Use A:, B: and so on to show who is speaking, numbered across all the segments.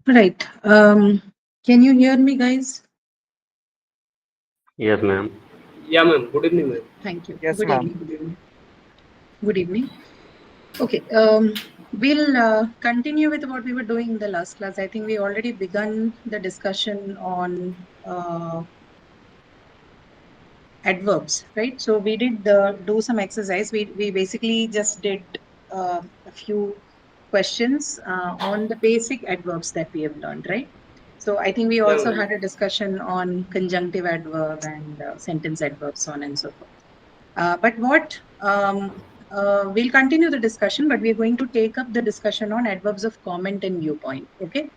A: Right. Can you hear me, guys?
B: Yes, ma'am.
C: Yeah, ma'am. Good evening, ma'am.
A: Thank you.
D: Yes,
A: Good
D: ma'am.
A: evening. Good evening. Good evening. Okay. We'll continue with what we were doing in the last class. I think we already begun the discussion on adverbs, right? So we did do some exercise. We basically just did a few questions on the basic adverbs that we have learned, right? So I think we
C: Yeah,
A: also
C: ma'am.
A: had a discussion on conjunctive adverb and sentence adverbs, so on and so forth. But what we'll continue the discussion, but we're going to take up the discussion on adverbs of comment and viewpoint. Okay.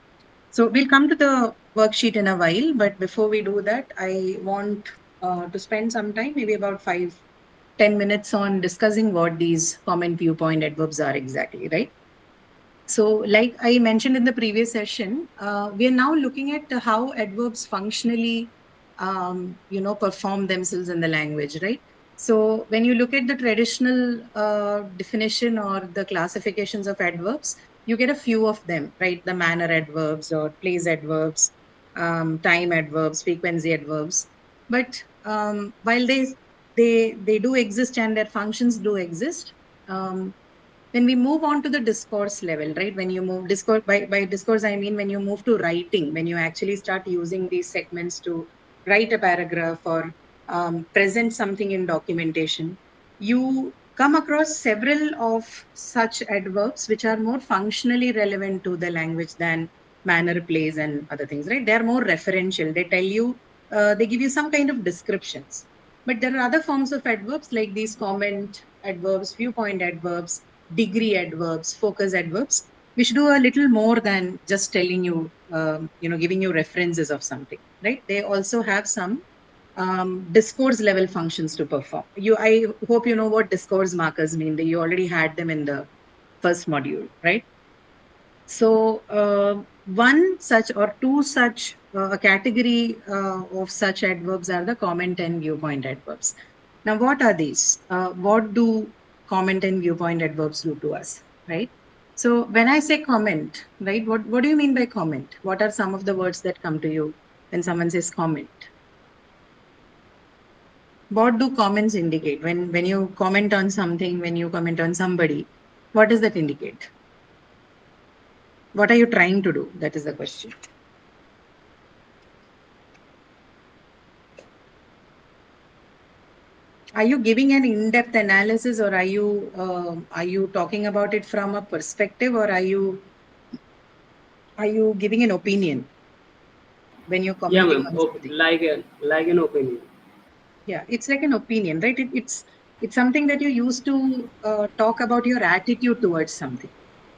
A: So we'll come to the worksheet in a while, but before we do that, I want to spend some time, maybe about 5-10 minutes on discussing what these comment viewpoint adverbs are exactly, right? So, like I mentioned in the previous session, we are now looking at how adverbs functionally, perform themselves in the language, right? So, when you look at the traditional definition or the classifications of adverbs, you get a few of them, right? The manner adverbs or place adverbs, time adverbs, frequency adverbs. But while they do exist and their functions do exist, um, when we move on to the discourse level, right? When you move discourse by discourse, I mean when you move to writing, when you actually start using these segments to write a paragraph or present something in documentation, you come across several of such adverbs which are more functionally relevant to the language than manner, place, and other things, right? They are more referential. They tell you, they give you some kind of descriptions. But there are other forms of adverbs like these comment adverbs, viewpoint adverbs, degree adverbs, focus adverbs, which do a little more than just telling you, giving you references of something, right? They also have some discourse level functions to perform. I hope you know what discourse markers mean. You already had them in the first module, right? So one such or two such a category of such adverbs are the comment and viewpoint adverbs. Now, what are these? What do comment and viewpoint adverbs do to us, right? So when I say comment, right, what do you mean by comment? What are some of the words that come to you when someone says comment? What do comments indicate? When you comment on something, when you comment on somebody, what does that indicate? What are you trying to do? That is the question. Are you giving an in-depth analysis, or are you talking about it from a perspective, or are you giving an opinion when you're
C: Yeah,
A: commenting
C: ma'am.
A: on something?
C: Like an opinion.
A: Yeah, it's like an opinion, right? It's something that you use to talk about your attitude towards something,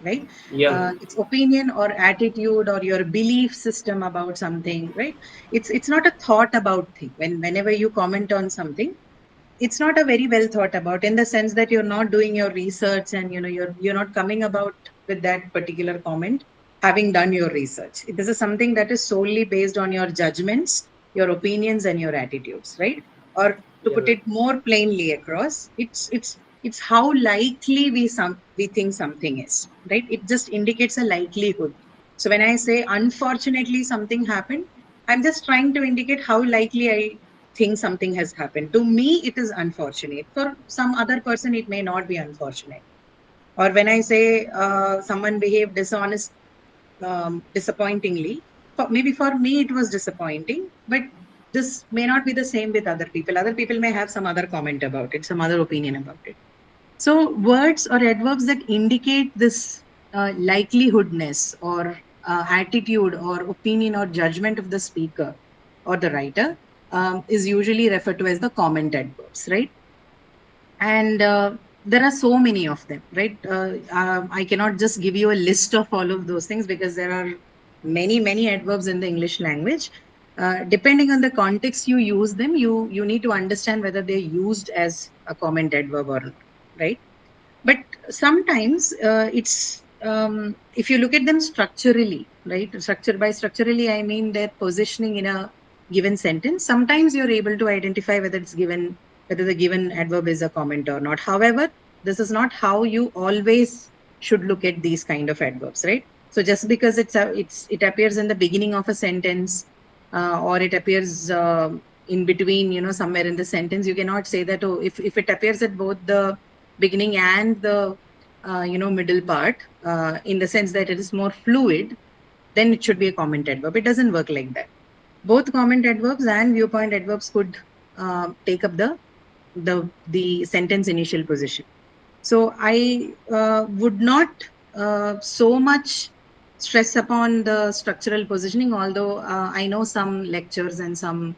A: right?
C: Yeah, ma'am.
A: It's opinion or attitude or your belief system about something, right? It's not a thought about thing. Whenever you comment on something, it's not a very well thought about, in the sense that you're not doing your research, and you're not coming about with that particular comment having done your research. This is something that is solely based on your judgments, your opinions, and your attitudes, right? Or to
C: Yeah,
A: put
C: ma'am.
A: it more plainly across, it's how likely we think something is, right? It just indicates a likelihood. So when I say unfortunately something happened, I'm just trying to indicate how likely I think something has happened. To me, it is unfortunate. For some other person, it may not be unfortunate. Or when I say someone behaved disappointingly, maybe for me it was disappointing, but this may not be the same with other people. Other people may have some other comment about it, some other opinion about it. So, words or adverbs that indicate this likelihoodness or attitude or opinion or judgment of the speaker or the writer is usually referred to as the comment adverbs, right? And there are so many of them, right? I cannot just give you a list of all of those things because there are many adverbs in the English language. Depending on the context you use them, you need to understand whether they're used as a comment adverb or not, right? But sometimes it's if you look at them structurally, right? Structurally, I mean their positioning in a given sentence. Sometimes you're able to identify whether the given adverb is a comment or not. However, this is not how you always should look at these kind of adverbs, right? So just because it appears in the beginning of a sentence, or it appears in between, somewhere in the sentence, you cannot say that, oh, if it appears at both the beginning and the middle part, in the sense that it is more fluid, then it should be a comment adverb. It doesn't work like that. Both comment adverbs and viewpoint adverbs could take up the sentence initial position. So I would not so much stress upon the structural positioning, although I know some lectures and some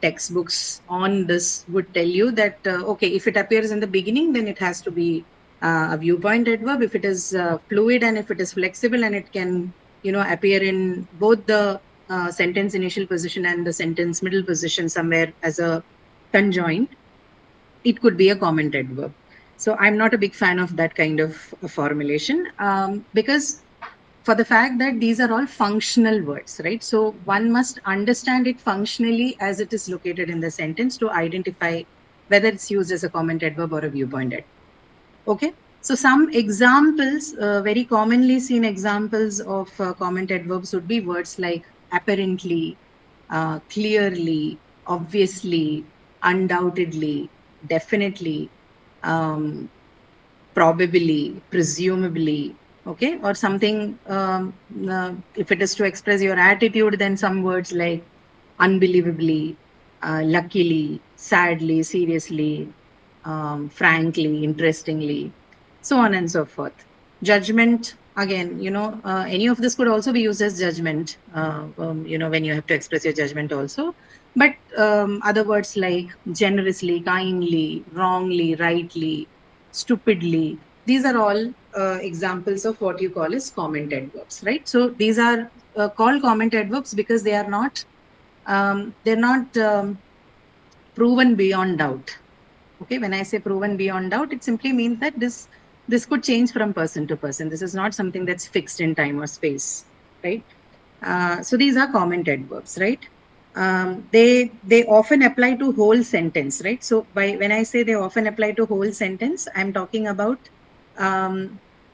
A: textbooks on this would tell you that, okay, if it appears in the beginning, then it has to be a viewpoint adverb. If it is fluid and if it is flexible and it can, appear in both the sentence initial position and the sentence middle position somewhere as a conjoint, it could be a comment adverb. So I'm not a big fan of that kind of formulation, because for the fact that these are all functional words, right? So one must understand it functionally as it is located in the sentence to identify whether it's used as a comment adverb or a viewpoint adverb. Okay. So some examples, very commonly seen examples of comment adverbs would be words like apparently, clearly, obviously, undoubtedly, definitely, um, probably, presumably, okay, or something. If it is to express your attitude, then some words like unbelievably, luckily, sadly, seriously, frankly, interestingly, so on and so forth. Judgment, again, any of this could also be used as judgment, when you have to express your judgment also. But other words like generously, kindly, wrongly, rightly, stupidly, these are all examples of what you call as comment adverbs, right? So these are called comment adverbs because they're not proven beyond doubt. Okay, when I say proven beyond doubt, it simply means that this could change from person to person. This is not something that's fixed in time or space, right? So these are comment adverbs, right? They often apply to whole sentence, right? So by when I say they often apply to whole sentence, I'm talking about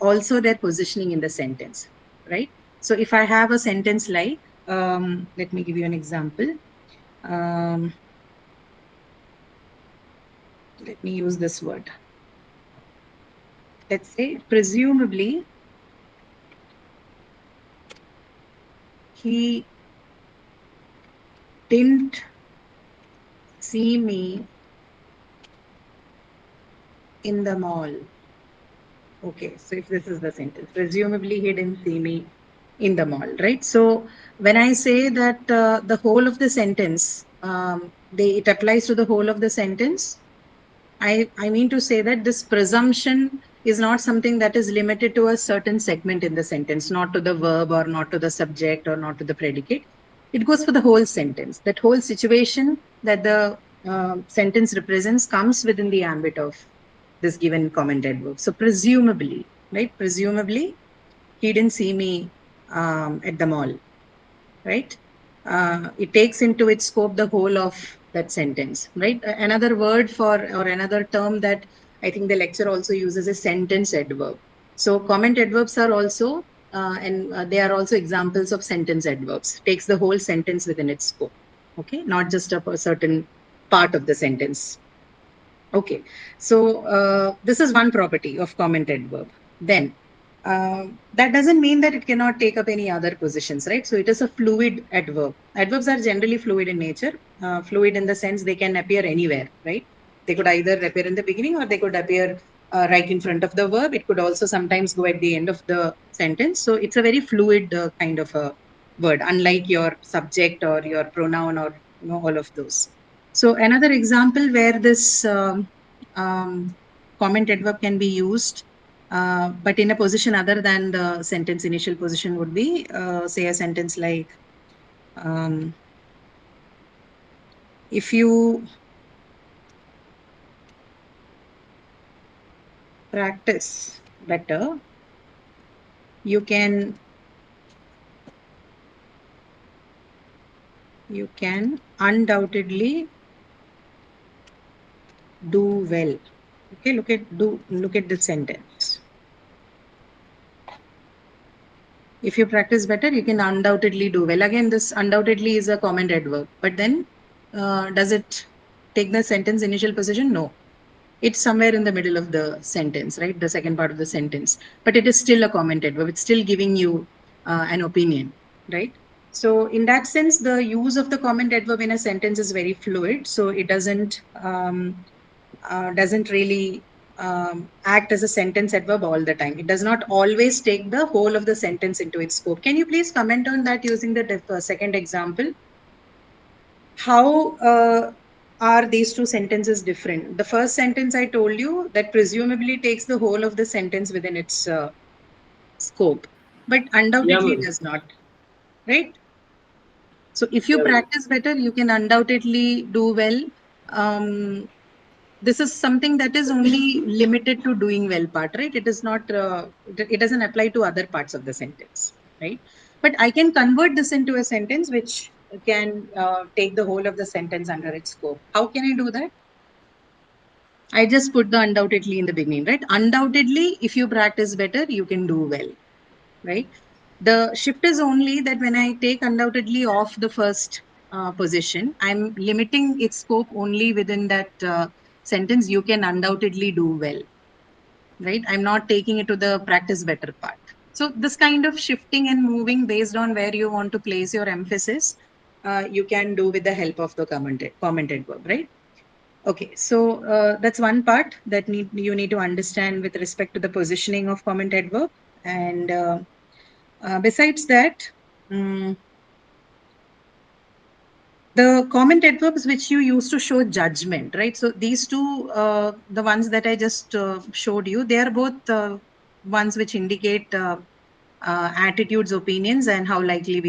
A: also their positioning in the sentence, right? So if I have a sentence like, let me give you an example. Um, Let me use this word. Let's say, presumably, he didn't see me in the mall. Okay, so if this is the sentence, presumably he didn't see me in the mall, right? So when I say that the whole of the sentence, it applies to the whole of the sentence, I mean to say that this presumption is not something that is limited to a certain segment in the sentence, not to the verb or not to the subject or not to the predicate. It goes for the whole sentence. That whole situation that the sentence represents comes within the ambit of this given comment adverb. So presumably, right? Presumably, he didn't see me at the mall, right? It takes into its scope the whole of that sentence, right? Another word for or another term that I think the lecture also uses is sentence adverb. So comment adverbs are also, and they are also examples of sentence adverbs. Takes the whole sentence within its scope, okay? Not just a certain part of the sentence. Okay, so this is one property of comment adverb. Then that doesn't mean that it cannot take up any other positions, right? So it is a fluid adverb. Adverbs are generally fluid in nature, fluid in the sense they can appear anywhere, right? They could either appear in the beginning or they could appear right in front of the verb. It could also sometimes go at the end of the sentence. So it's a very fluid kind of a word, unlike your subject or your pronoun or all of those. So another example where this comment adverb can be used, but in a position other than the sentence initial position would be, say, a sentence like, um, if you practice better, you can undoubtedly do well. Okay, look at the sentence. If you practice better, you can undoubtedly do well. Again, this undoubtedly is a comment adverb, but then does it take the sentence initial position? No. It's somewhere in the middle of the sentence, right? The second part of the sentence, but it is still a comment adverb. It's still giving you an opinion, right? So in that sense, the use of the comment adverb in a sentence is very fluid. So it doesn't really act as a sentence adverb all the time. It does not always take the whole of the sentence into its scope. Can you please comment on that using the second example? How are these two sentences different? The first sentence I told you that presumably takes the whole of the sentence within its scope, but
C: Yeah,
A: undoubtedly
C: ma'am.
A: does not, right? So if you
C: Yeah, ma'am.
A: practice better, you can undoubtedly do well. Um, this is something that is only limited to doing well part, right? It is not, it doesn't apply to other parts of the sentence, right? But I can convert this into a sentence which can take the whole of the sentence under its scope. How can I do that? I just put the undoubtedly in the beginning, right? Undoubtedly, if you practice better, you can do well, right? The shift is only that when I take undoubtedly off the first position, I'm limiting its scope only within that sentence. You can undoubtedly do well, right? I'm not taking it to the practice better part. So this kind of shifting and moving based on where you want to place your emphasis, you can do with the help of the commented verb, right? Okay, so that's one part that you need to understand with respect to the positioning of commented verb. And besides that, mm, the comment adverbs which you use to show judgment, right? So these two, the ones that I just showed you, they are both ones which indicate attitudes, opinions, and how likely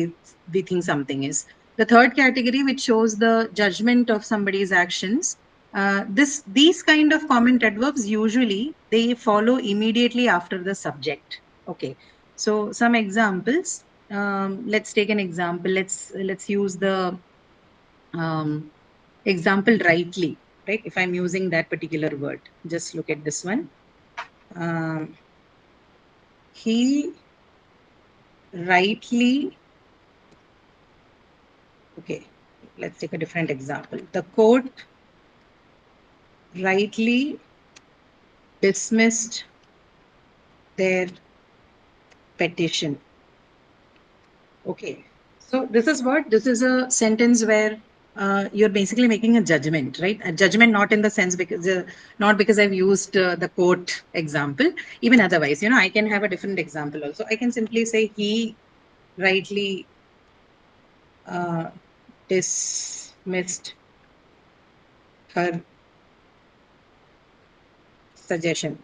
A: we think something is. The third category, which shows the judgment of somebody's actions, these kind of comment adverbs usually they follow immediately after the subject. Okay, so some examples. Let's take an example. Let's use the example rightly, right? If I'm using that particular word, just look at this one. Um, he rightly, okay, let's take a different example. The court rightly dismissed their petition. Okay, so this is what? This is a sentence where you're basically making a judgment, right? A judgment not in the sense because not because I've used the quote example. Even otherwise, I can have a different example also. I can simply say he rightly uh, dismissed her suggestion.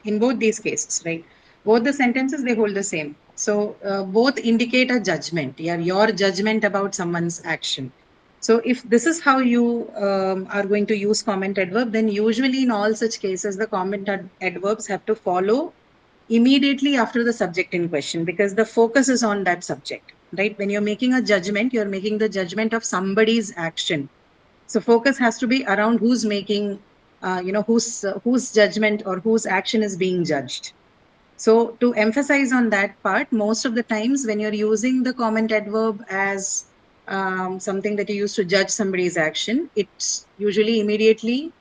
A: In both these cases, right? Both the sentences they hold the same. So both indicate a judgment. Yeah, your judgment about someone's action. So if this is how you are going to use comment adverb, then usually in all such cases, the comment adverbs have to follow immediately after the subject in question because the focus is on that subject, right? When you're making a judgment, you're making the judgment of somebody's action. So focus has to be around who's making, whose judgment or whose action is being judged. So to emphasize on that part, most of the times when you're using the comment adverb as something that you use to judge somebody's action, it's usually immediately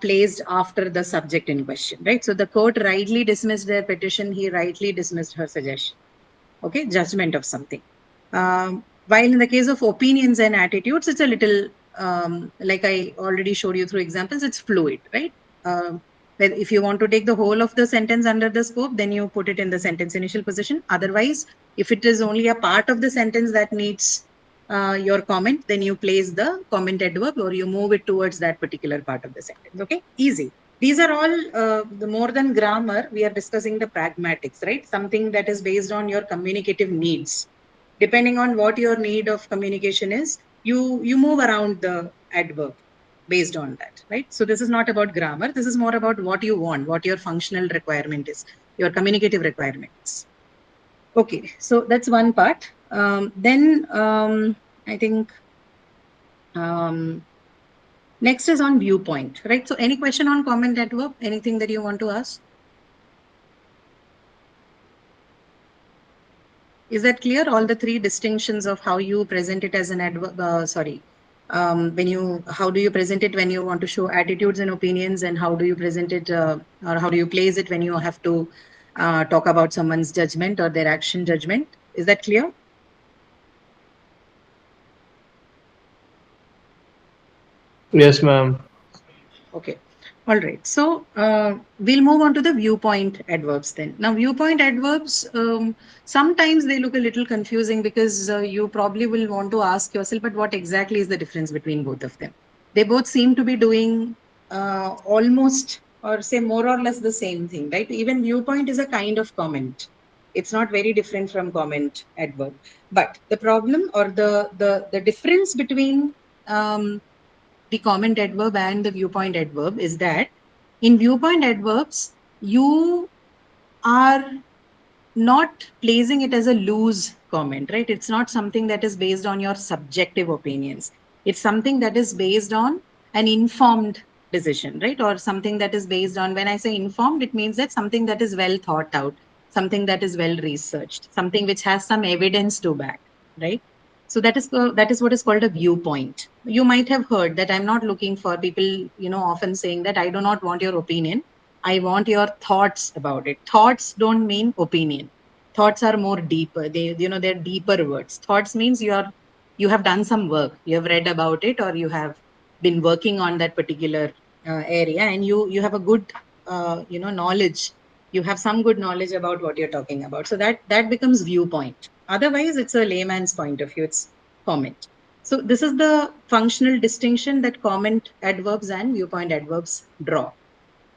A: placed after the subject in question, right? So the court rightly dismissed their petition. He rightly dismissed her suggestion. Okay, judgment of something. While in the case of opinions and attitudes, it's a little like I already showed you through examples, it's fluid, right? But if you want to take the whole of the sentence under the scope, then you put it in the sentence initial position. Otherwise, if it is only a part of the sentence that needs your comment, then you place the comment adverb or you move it towards that particular part of the sentence. Okay, easy. These are all the more than grammar. We are discussing the pragmatics, right? Something that is based on your communicative needs. Depending on what your need of communication is, you move around the adverb based on that, right? So this is not about grammar. This is more about what you want, what your functional requirement is, your communicative requirements. Okay, so that's one part. Then I think next is on viewpoint, right? So any question on comment adverb? Anything that you want to ask? Is that clear? All the three distinctions of how you present it as an adverb, how do you present it when you want to show attitudes and opinions, and how do you present it, or how do you place it when you have to talk about someone's judgment or their action judgment? Is that clear?
B: Yes, ma'am.
A: Okay. All right. So we'll move on to the viewpoint adverbs then. Now, viewpoint adverbs, sometimes they look a little confusing because you probably will want to ask yourself, but what exactly is the difference between both of them? They both seem to be doing almost, or say more or less the same thing, right? Even viewpoint is a kind of comment. It's not very different from comment adverb. But the problem or the difference between the comment adverb and the viewpoint adverb is that in viewpoint adverbs, you are not placing it as a loose comment, right? It's not something that is based on your subjective opinions. It's something that is based on an informed decision, right? Or something that is based on, when I say informed, it means that something that is well thought out, something that is well researched, something which has some evidence to back, right? So that is what is called a viewpoint. You might have heard that I'm not looking for people, often saying that I do not want your opinion. I want your thoughts about it. Thoughts don't mean opinion. Thoughts are more deeper. They're deeper words. Thoughts means you have done some work. You have read about it, or you have been working on that particular area, and you have a good knowledge. You have some good knowledge about what you're talking about. So that becomes viewpoint. Otherwise, it's a layman's point of view. It's comment. So this is the functional distinction that comment adverbs and viewpoint adverbs draw,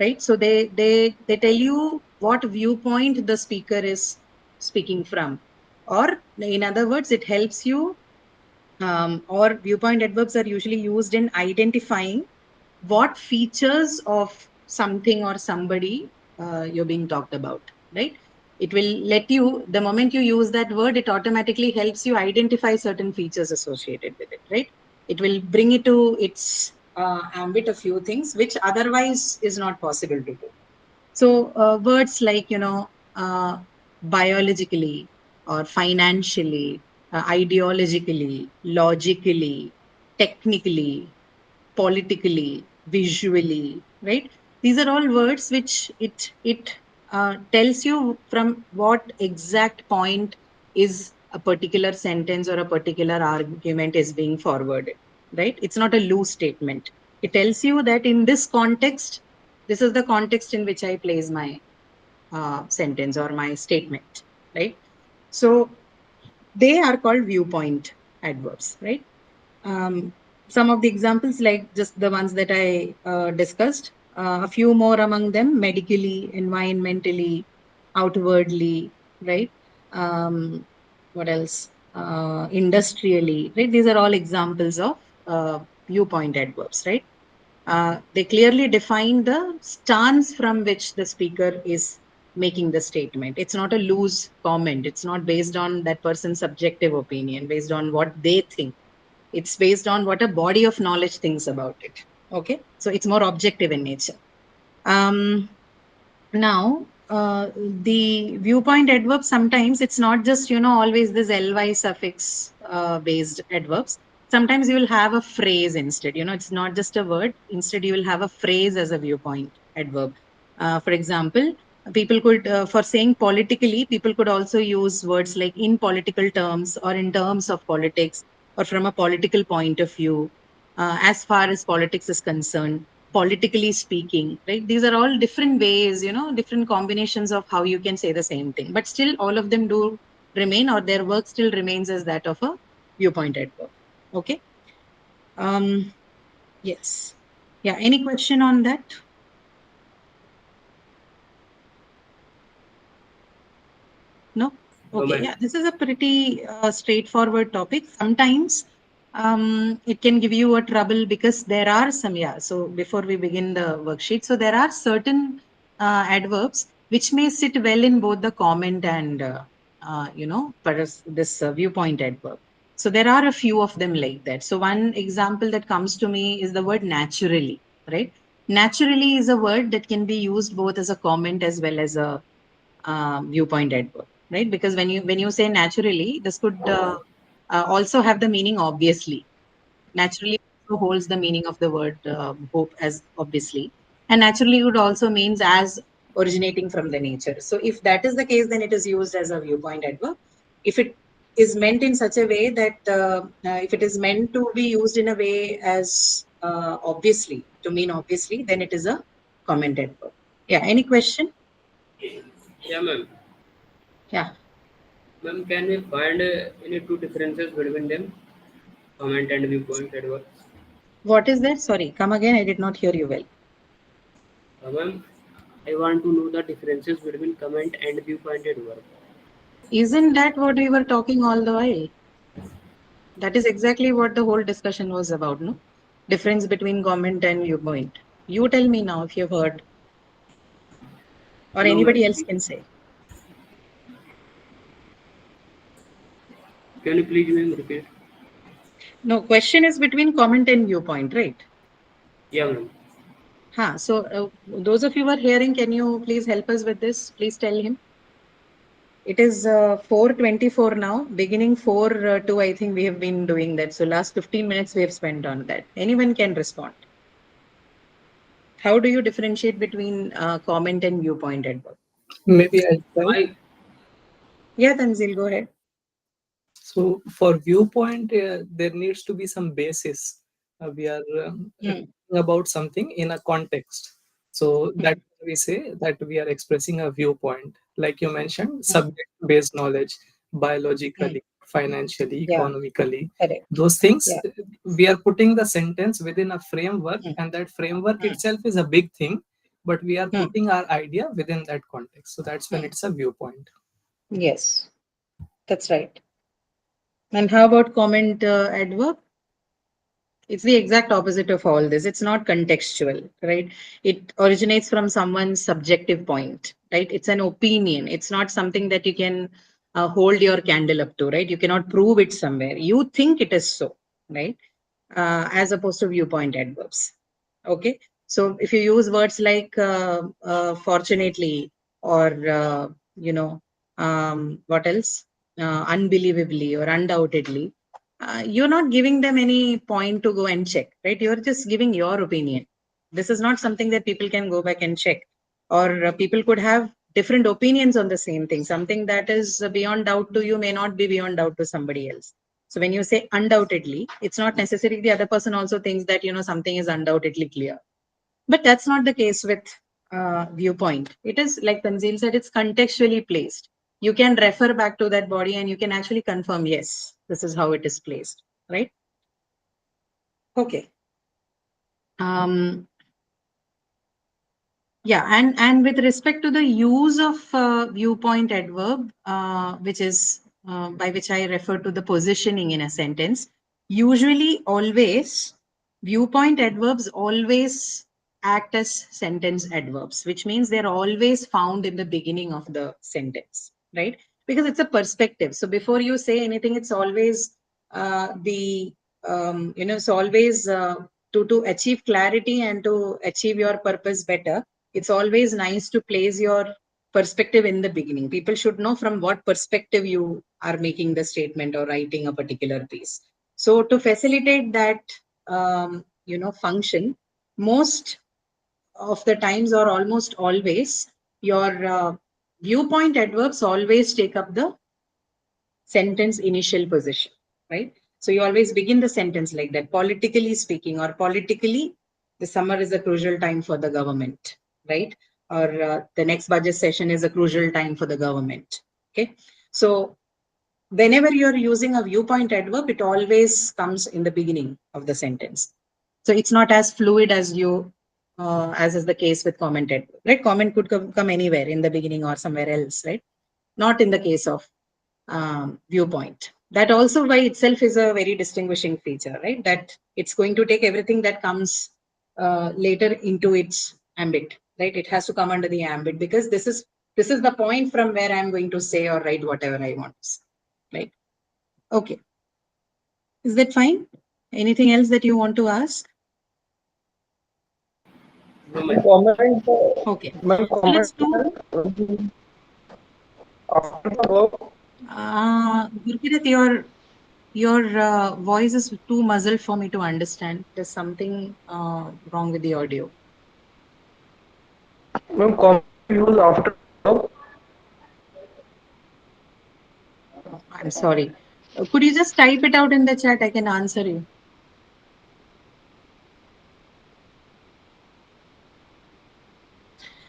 A: right? So they tell you what viewpoint the speaker is speaking from, or in other words, it helps you, or viewpoint adverbs are usually used in identifying what features of something or somebody you're being talked about, right? It will let you, the moment you use that word, it automatically helps you identify certain features associated with it, right? It will bring it to its ambit a few things which otherwise is not possible to do. So words like, biologically or financially, ideologically, logically, technically, politically, visually, right? These are all words which it tells you from what exact point is a particular sentence or a particular argument is being forwarded, right? It's not a loose statement. It tells you that in this context, this is the context in which I place my sentence or my statement, right? So they are called viewpoint adverbs, right? Um, some of the examples, like just the ones that I discussed, a few more among them: medically, environmentally, outwardly, right? What else? Industrially, right? These are all examples of viewpoint adverbs, right? They clearly define the stance from which the speaker is making the statement. It's not a loose comment. It's not based on that person's subjective opinion, based on what they think. It's based on what a body of knowledge thinks about it. Okay, so it's more objective in nature. Um, Now, the viewpoint adverb, sometimes it's not just, always this ly suffix based adverbs. Sometimes you will have a phrase instead. It's not just a word. Instead, you will have a phrase as a viewpoint adverb. For example, people could, for saying politically, people could also use words like in political terms, or in terms of politics, or from a political point of view, as far as politics is concerned, politically speaking, right? These are all different ways, different combinations of how you can say the same thing, but still all of them do remain, or their work still remains as that of a viewpoint adverb. Okay. um yes. Yeah, any question on that? No.
C: No,
A: Okay.
C: ma'am.
A: Yeah, this is a pretty straightforward topic. Sometimes it can give you a trouble because there are some, yeah. So before we begin the worksheet, so there are certain adverbs which may sit well in both the comment and, for this viewpoint adverb. So there are a few of them like that. So one example that comes to me is the word naturally, right? Naturally is a word that can be used both as a comment as well as a viewpoint adverb. right? Because when you say naturally, this could also have the meaning obviously. Naturally also holds the meaning of the word hope as obviously, and naturally would also means as originating from the nature. So if that is the case, then it is used as a viewpoint adverb. If it is meant in such a way that if it is meant to be used in a way as obviously, to mean obviously, then it is a comment adverb. Yeah, any question?
C: Yeah, ma'am.
A: Yeah.
C: Ma'am, can we find any two differences between them? Comment and viewpoint adverb.
A: What is that? Sorry, come again. I did not hear you well.
C: Ma'am, I want to know the differences between comment and viewpoint adverb.
A: Isn't that what we were talking all the while? That is exactly what the whole discussion was about, no? Difference between comment and viewpoint. You tell me now if you've heard, or
C: No,
A: anybody
C: ma'am.
A: else can say.
C: Can you please, ma'am, repeat?
A: No, question is between comment and viewpoint, right?
C: Yeah, ma'am.
A: So those of you who are hearing, can you please help us with this? Please tell him. It is 4:24 now. Beginning 4 I think we have been doing that. So last 15 minutes we have spent on that. Anyone can respond. How do you differentiate between comment and viewpoint adverb?
D: Maybe I'll try.
C: Why?
A: Yeah, Tanzil, go ahead.
D: So for viewpoint, there needs to be some basis. We are thinking about something in a context. So that we say that we are expressing a viewpoint. Like you mentioned, subject-based knowledge, biologically, financially,
A: Yeah.
D: economically.
A: Correct.
D: Those things,
A: Yeah.
D: we are putting the sentence within a framework, and that framework itself is a big thing, but we are putting our idea within that context. So that's when it's a viewpoint.
A: Yes, that's right. And how about comment adverb? It's the exact opposite of all this. It's not contextual, right? It originates from someone's subjective point, right? It's an opinion. It's not something that you can hold your candle up to, right? You cannot prove it somewhere. You think it is so, right? As opposed to viewpoint adverbs. Okay. So if you use words like fortunately or, what else? Unbelievably or undoubtedly, you're not giving them any point to go and check, right? You're just giving your opinion. This is not something that people can go back and check, or people could have different opinions on the same thing. Something that is beyond doubt to you may not be beyond doubt to somebody else. So when you say undoubtedly, it's not necessarily the other person also thinks that, something is undoubtedly clear. But that's not the case with viewpoint. It is, like Tanzil said, it's contextually placed. You can refer back to that body and you can actually confirm, yes, this is how it is placed, right? Okay. Yeah, and with respect to the use of viewpoint adverb, which is by which I refer to the positioning in a sentence, usually always viewpoint adverbs always act as sentence adverbs, which means they're always found in the beginning of the sentence, right? Because it's a perspective. So before you say anything, it's always it's always to achieve clarity and to achieve your purpose better. It's always nice to place your perspective in the beginning. People should know from what perspective you are making the statement or writing a particular piece. So to facilitate that, function, most of the times or almost always, your viewpoint adverbs always take up the sentence initial position, right? So you always begin the sentence like that. Politically speaking, or politically, the summer is a crucial time for the government, right? Or the next budget session is a crucial time for the government. Okay. So whenever you're using a viewpoint adverb, it always comes in the beginning of the sentence. So it's not as fluid as as is the case with comment adverb, right? Comment could come anywhere in the beginning or somewhere else, right? Not in the case of viewpoint. That also by itself is a very distinguishing feature, right? That it's going to take everything that comes later into its ambit, right? It has to come under the ambit because this is the point from where I'm going to say or write whatever I want to say, right? Okay. Is that fine? Anything else that you want to ask?
B: Comment.
A: Okay.
B: My
A: Let's
B: comment
A: do.
B: after the verb.
A: Gurkirat, your voice is too muzzled for me to understand. There's something wrong with the audio.
B: Ma'am, comment use after the verb.
A: I'm sorry. Could you just type it out in the chat? I can answer you.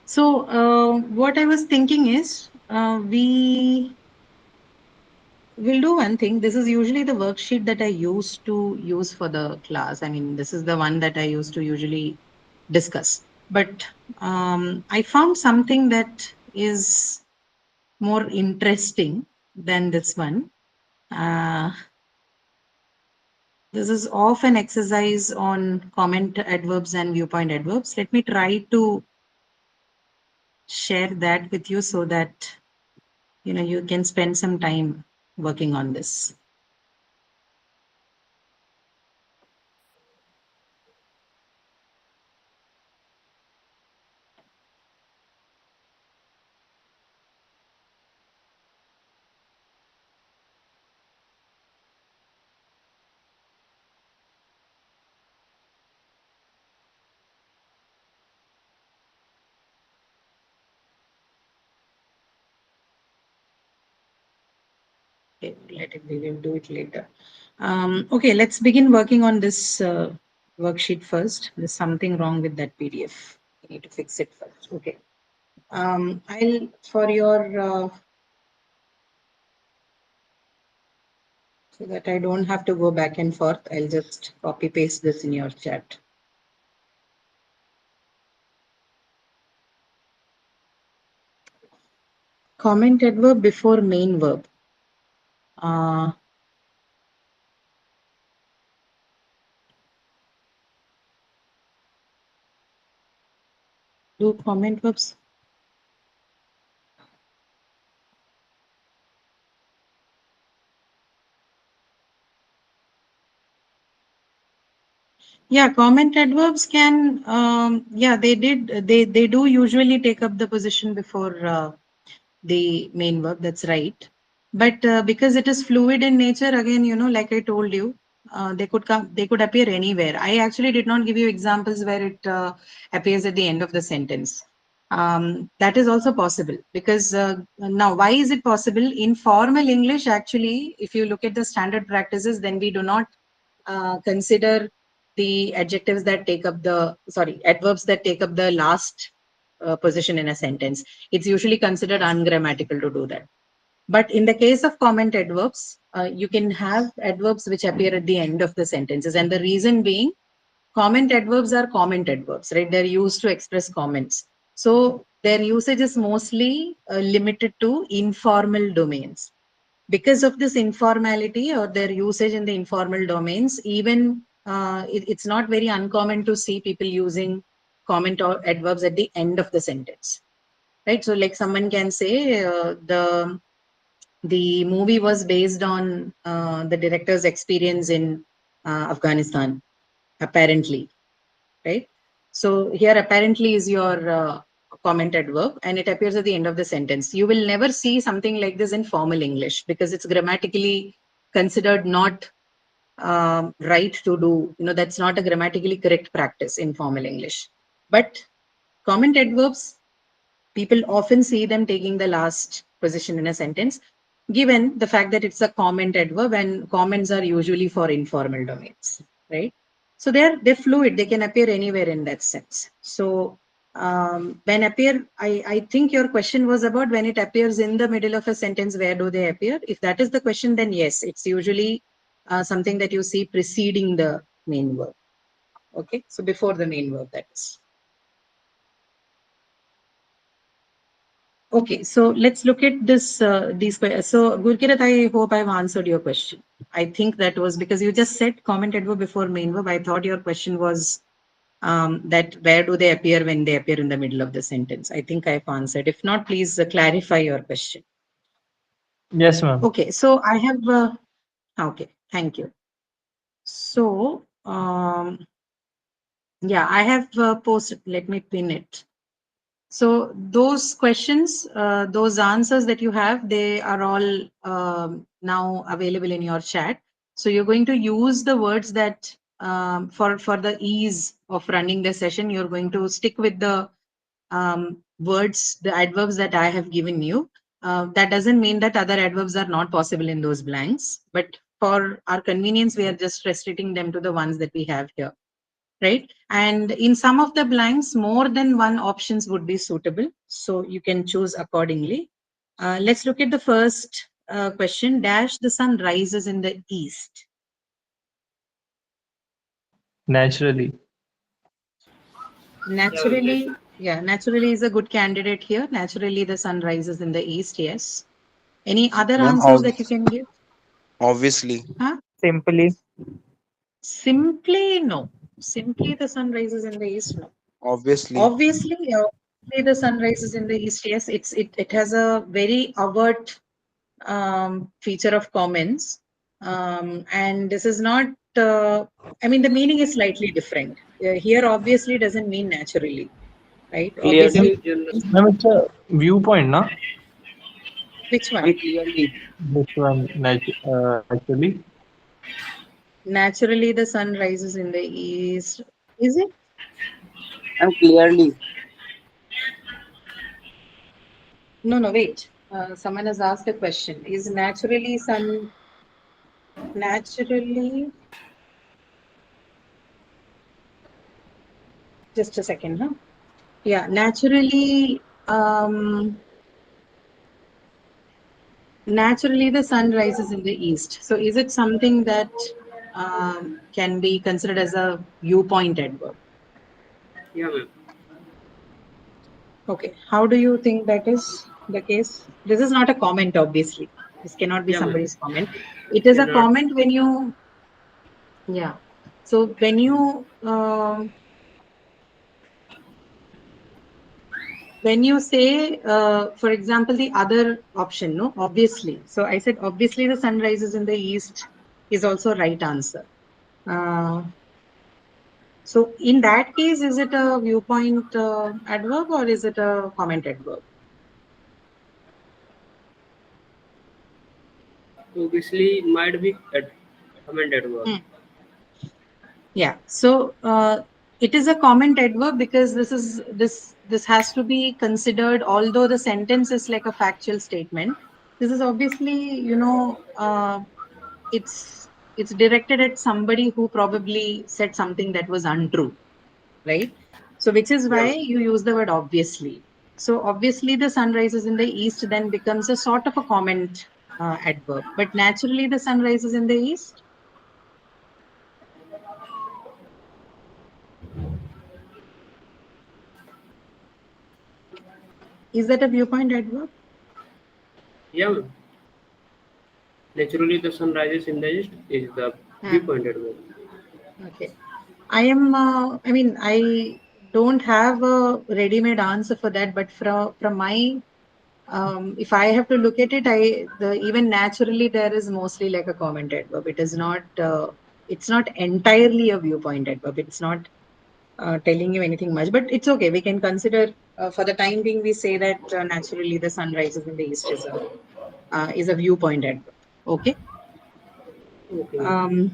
A: So what I was thinking is we will do one thing. This is usually the worksheet that I used to use for the class. I mean, this is the one that I used to usually discuss. But I found something that is more interesting than this one. This is of an exercise on comment adverbs and viewpoint adverbs. Let me try to share that with you so that you can spend some time working on this. Okay, we will do it later. Okay, let's begin working on this worksheet first. There's something wrong with that PDF. We need to fix it first. Okay. I'll, for your, so that I don't have to go back and forth, I'll just copy paste this in your chat. Comment adverb before main verb. Do comment verbs? Yeah, comment adverbs can, they do usually take up the position before the main verb. That's right. But because it is fluid in nature, again, like I told you, they could appear anywhere. I actually did not give you examples where it appears at the end of the sentence. That is also possible because now, why is it possible? In formal English, actually, if you look at the standard practices, then we do not consider the adjectives that take up adverbs that take up the last position in a sentence. It's usually considered ungrammatical to do that. But in the case of comment adverbs, you can have adverbs which appear at the end of the sentences. And the reason being, comment adverbs are comment adverbs, right? They're used to express comments. So their usage is mostly limited to informal domains. Because of this informality or their usage in the informal domains, even it's not very uncommon to see people using comment or adverbs at the end of the sentence, right? So like someone can say the movie was based on the director's experience in Afghanistan, apparently, right? So here apparently is your comment adverb and it appears at the end of the sentence. You will never see something like this in formal English because it's grammatically considered not right to do. That's not a grammatically correct practice in formal English. But comment adverbs, people often see them taking the last position in a sentence, given the fact that it's a comment adverb and comments are usually for informal domains, right? So they're fluid. They can appear anywhere in that sense. So when appear, I think your question was about when it appears in the middle of a sentence, where do they appear? If that is the question, then yes, it's usually something that you see preceding the main verb. Okay, so before the main verb, that is. Okay, so let's look at this. These so Gurkirat, I hope I've answered your question. I think that was because you just said comment adverb before main verb. I thought your question was that where do they appear when they appear in the middle of the sentence. I think I've answered. If not, please clarify your question.
B: Yes, ma'am.
A: Okay, so I have. Okay, thank you. So yeah, I have posted. Let me pin it. So those questions, those answers that you have, they are all now available in your chat. So you're going to use the words that for the ease of running the session, you're going to stick with the words, the adverbs that I have given you. That doesn't mean that other adverbs are not possible in those blanks, but for our convenience, we are just restricting them to the ones that we have here. Right? And in some of the blanks, more than one options would be suitable. So you can choose accordingly. Let's look at the first question. Dash, the sun rises in the east.
B: Naturally.
A: Naturally, yeah, naturally is a good candidate here. Naturally, the sun rises in the east, yes. Any other
E: Ma'am,
A: answers that you can give?
E: obviously.
A: Huh?
B: Simply.
A: Simply, no. Simply the sun rises in the east, no.
E: Obviously.
A: Obviously, the sun rises in the east. Yes, it has a very overt feature of comments, and this is not. I mean, the meaning is slightly different. Here, obviously, doesn't mean naturally, right? Obviously,
C: Clearly,
B: Ma'am, it's a viewpoint, na?
A: which one?
E: And clearly.
B: This one, actually.
A: Naturally, the sun rises in the east. Is it?
E: And clearly.
A: No, no, wait. Someone has asked a question. Is naturally sun naturally? Just a second, huh? Yeah, naturally. Naturally, the sun rises in the east. So, is it something that can be considered as a viewpoint adverb?
C: yeah, ma'am.
A: Okay. How do you think that is the case? This is not a comment, obviously. This cannot be
C: Yeah, ma'am.
A: somebody's comment. It is a
C: Cannot.
A: comment when you, yeah. So when you say, for example, the other option, no, obviously. So I said, obviously, the sun rises in the east is also right answer. So in that case, is it a viewpoint adverb or is it a comment adverb?
C: Obviously, might be commented word.
A: Yeah. So it is a comment adverb because this has to be considered. Although the sentence is like a factual statement, this is obviously it's directed at somebody who probably said something that was untrue, right? So which is why you use the word obviously. So obviously the sun rises in the east then becomes a sort of a comment adverb, but naturally the sun rises in the east. Is that a viewpoint adverb?
C: Yeah, ma'am. Naturally, the sun rises in the east is the viewpointed word.
A: Okay. I am, I mean, I don't have a ready-made answer for that, but from my, if I have to look at it, even naturally there is mostly like a comment adverb. It is not, it's not entirely a viewpoint adverb. It's not telling you anything much, but it's okay. We can consider, for the time being, we say that naturally the sun rises in the east is a viewpoint adverb. Okay.
C: Okay.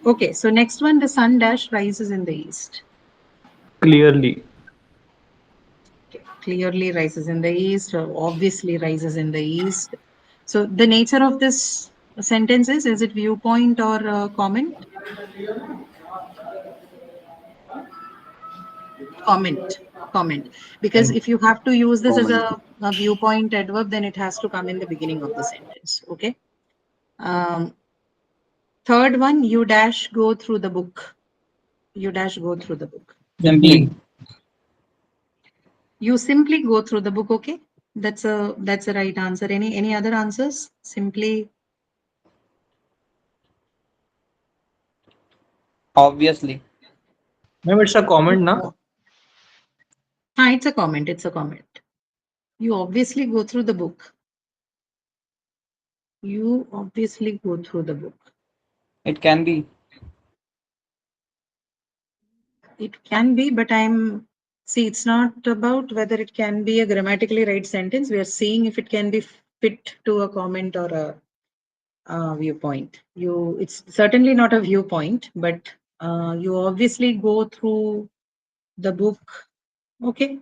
A: Okay, so next one, the sun dash rises in the east.
B: Clearly.
A: Okay. Clearly rises in the east, or obviously rises in the east. So the nature of this sentence is it viewpoint or comment? Comment. Because if you have to use this as a viewpoint adverb, then it has to come in the beginning of the sentence. Okay. Third one, you dash go through the book. You dash go through the book.
B: Simply.
A: You simply go through the book. Okay, that's a right answer. Any other answers? Simply.
E: Obviously.
B: Ma'am, it's a comment, na?
A: It's a comment. It's a comment. You obviously go through the book. You obviously go through the book.
E: It can be.
A: It can be, but I'm See, it's not about whether it can be a grammatically right sentence. We are seeing if it can be fit to a comment or a viewpoint. It's certainly not a viewpoint, but you obviously go through the book. Okay.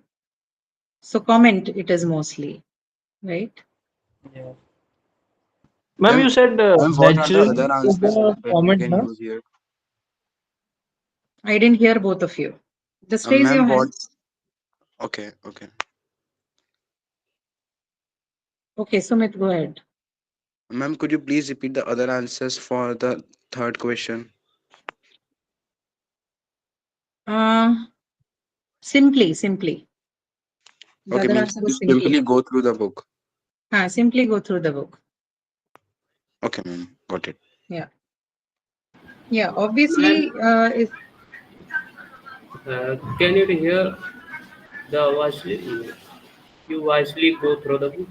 A: So comment it is mostly, right?
E: Yeah.
B: Ma'am, you said
F: Ma'am, what are the
B: naturally
F: other
B: is
F: answers
B: the
F: that we
B: comment,
F: can
B: na?
F: use here?
A: I didn't hear both of you. Just raise
F: Ma'am,
A: your
F: what?
A: hands.
F: Okay.
A: Okay, Sumit, go ahead.
F: Ma'am, could you please repeat the other answers for the third question?
A: Simply. The
F: Okay,
A: other
F: means
A: answer
F: you
A: was
F: simply
A: simply.
F: go through the book.
A: Simply go through the book.
F: Okay, ma'am, got it.
A: Yeah. Yeah, obviously,
C: Can you hear the wisely? You wisely go through the book.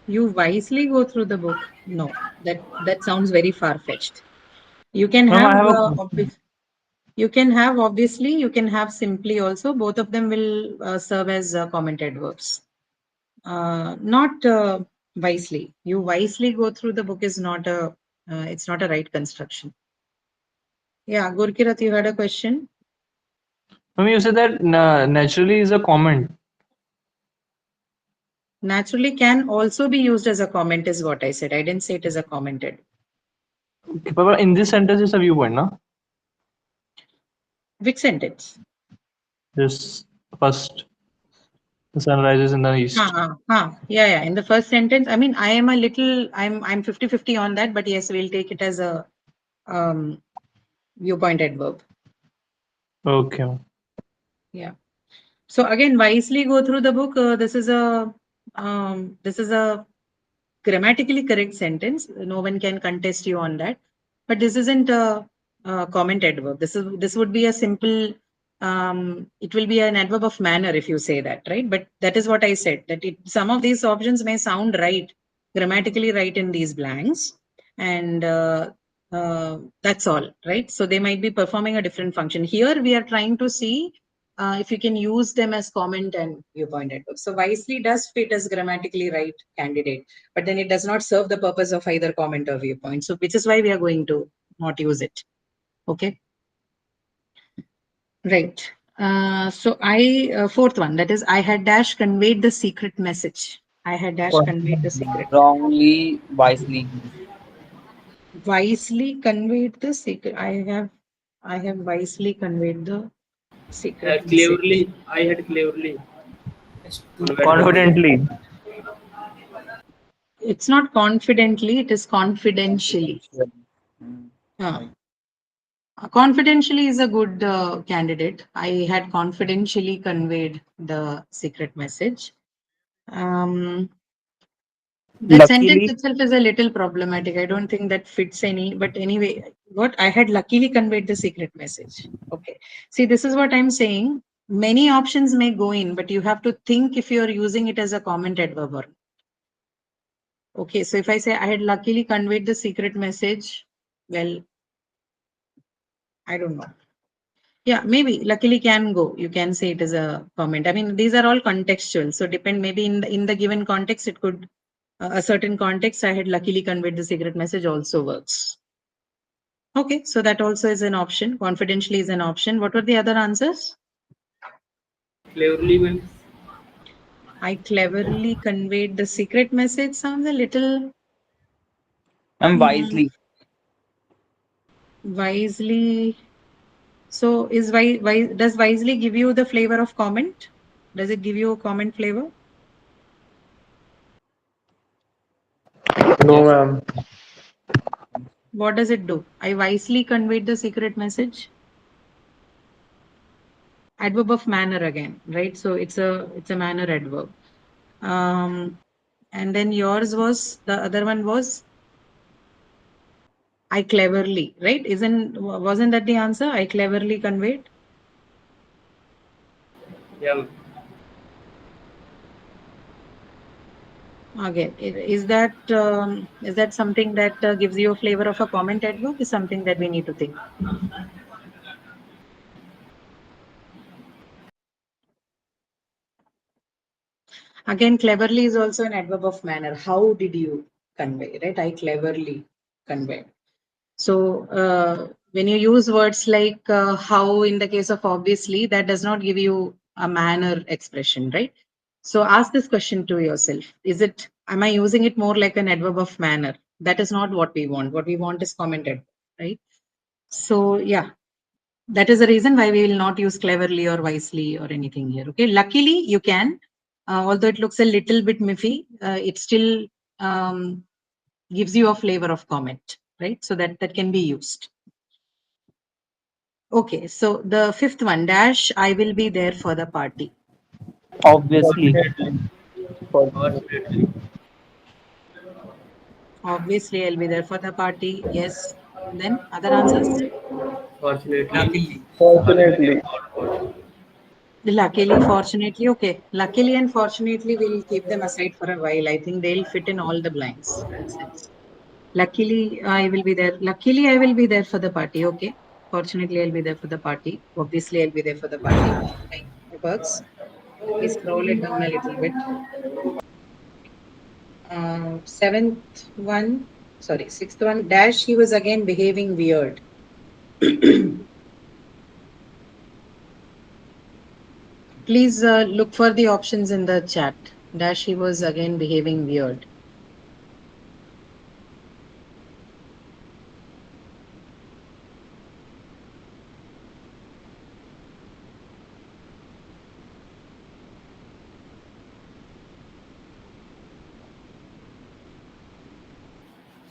A: you wisely go through the book. No, that sounds very far-fetched. You can
B: Ma'am, I
A: have
B: have a question.
A: you can have obviously, you can have simply also. Both of them will serve as comment adverbs. Not wisely. You wisely go through the book is not it's not a right construction. Yeah, Gurkirat, you had a question?
B: Ma'am, you said that naturally is a comment.
A: Naturally can also be used as a comment is what I said. I didn't say it is a commented.
B: Okay, but in this sentence, it's a viewpoint, na?
A: Which sentence?
B: This first, the sun rises in the east.
A: Yeah. In the first sentence, I mean, I'm 50-50 on that, but yes, we'll take it as a viewpoint adverb.
B: Okay. ma'am.
A: Yeah. So again, wisely go through the book. This is a grammatically correct sentence. No one can contest you on that. But this isn't a comment adverb. This would be a simple. It will be an adverb of manner if you say that, right? But that is what I said. That some of these options may sound right, grammatically right in these blanks, and that's all, right? So they might be performing a different function. Here we are trying to see if you can use them as comment and viewpoint adverbs. So wisely does fit as grammatically right candidate, but then it does not serve the purpose of either comment or viewpoint. So which is why we are going to not use it. Okay. Right. So fourth one, that is, I had dash conveyed the secret message. I had dash conveyed the secret.
E: Wrongly, wisely.
A: Wisely conveyed the secret. I have wisely conveyed the secret message.
C: Cleverly, I had cleverly.
B: Confidently.
A: It's not confidently, it is confidentially. Confidentially is a good candidate. I had confidentially conveyed the secret message. That sentence itself is a little problematic. I don't think that fits any, but anyway, what I had luckily conveyed the secret message. Okay. See, this is what I'm saying. Many options may go in, but you have to think if you're using it as a comment adverb or not. Okay, so if I say I had luckily conveyed the secret message, well, I don't know. Yeah, maybe luckily can go. You can say it as a comment. I mean, these are all contextual. So depend, maybe in the given context, it could, a certain context, I had luckily conveyed the secret message also works. Okay, so that also is an option. Confidentially is an option. What were the other answers?
C: Cleverly, ma'am.
A: I cleverly conveyed the secret message. Sounds a little
E: And wisely.
A: wisely. So does wisely give you the flavor of comment? Does it give you a comment flavor?
B: No, ma'am.
A: What does it do? I wisely conveyed the secret message. Adverb of manner again, right? So it's a manner adverb. And then yours was, the other one was I cleverly, right? Wasn't that the answer? I cleverly conveyed.
C: Yeah.
A: Again, is that something that gives you a flavor of a comment adverb? Is something that we need to think. Again, cleverly is also an adverb of manner. How did you convey, right? I cleverly conveyed. So when you use words like how in the case of obviously, that does not give you a manner expression, right? So ask this question to yourself. Am I using it more like an adverb of manner? That is not what we want. What we want is commented, right? So yeah, that is the reason why we will not use cleverly or wisely or anything here. Okay, luckily you can, although it looks a little bit miffy, it still gives you a flavor of comment, right? So that can be used. Okay, so the fifth one, dash, I will be there for the party.
E: Obviously.
C: Fortunately.
A: Obviously, I'll be there for the party. Yes. Then other answers?
C: Fortunately.
B: Fortunately.
A: Luckily, fortunately, okay. Luckily and fortunately, we'll keep them aside for a while. I think they'll fit in all the blanks. That's it. Luckily, I will be there. Luckily, I will be there for the party. Okay. Fortunately, I'll be there for the party. Obviously, I'll be there for the party. Fine. It works. Please scroll it down a little bit. Sixth one, dash, he was again behaving weird. Please look for the options in the chat. Dash, he was again behaving weird.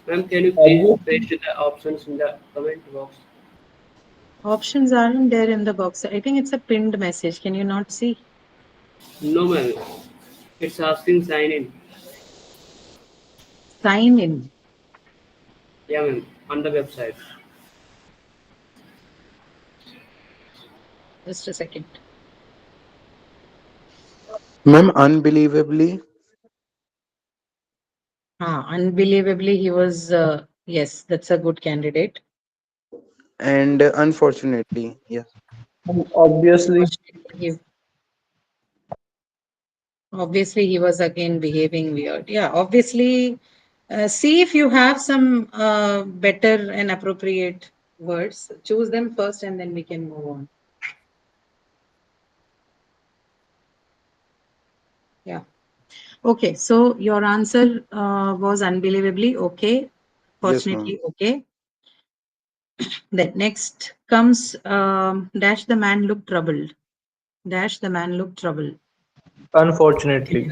C: Ma'am, can you please paste the options in the comment box?
A: Options aren't there in the box. I think it's a pinned message. Can you not see?
C: No, ma'am. It's asking sign in.
A: Sign in.
C: Yeah, ma'am. On the website.
A: Just a second.
F: Ma'am, unbelievably.
A: Unbelievably, he was, yes, that's a good candidate.
F: And unfortunately, yes.
B: Obviously.
A: Obviously, he was again behaving weird. Yeah, obviously, see if you have some better and appropriate words. Choose them first and then we can move on. Yeah. Okay, so your answer was unbelievably okay.
F: Yes, ma'am.
A: Fortunately, okay. Then next comes dash the man looked troubled. Dash the man looked troubled.
B: Unfortunately.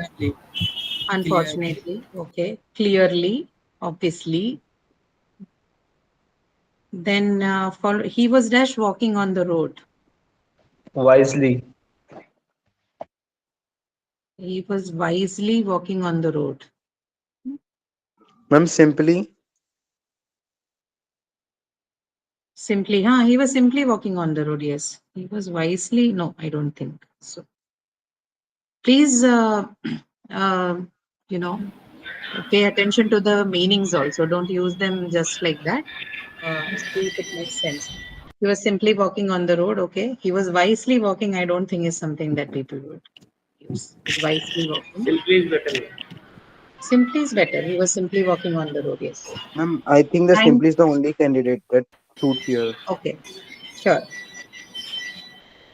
A: Unfortunately, okay. Clearly, obviously. Then he was dash walking on the road.
B: Wisely.
A: He was wisely walking on the road.
F: Ma'am, simply.
A: Simply, he was simply walking on the road. Yes, he was wisely. No, I don't think so. Please, pay attention to the meanings also. Don't use them just like that. See if it makes sense. He was simply walking on the road. Okay. He was wisely walking. I don't think is something that people would use. He's wisely walking.
C: Simply is better.
A: Simply is better. He was simply walking on the road. Yes.
F: Ma'am, I think the
A: Ninth.
F: simply is the only candidate that suits here.
A: Okay. Sure.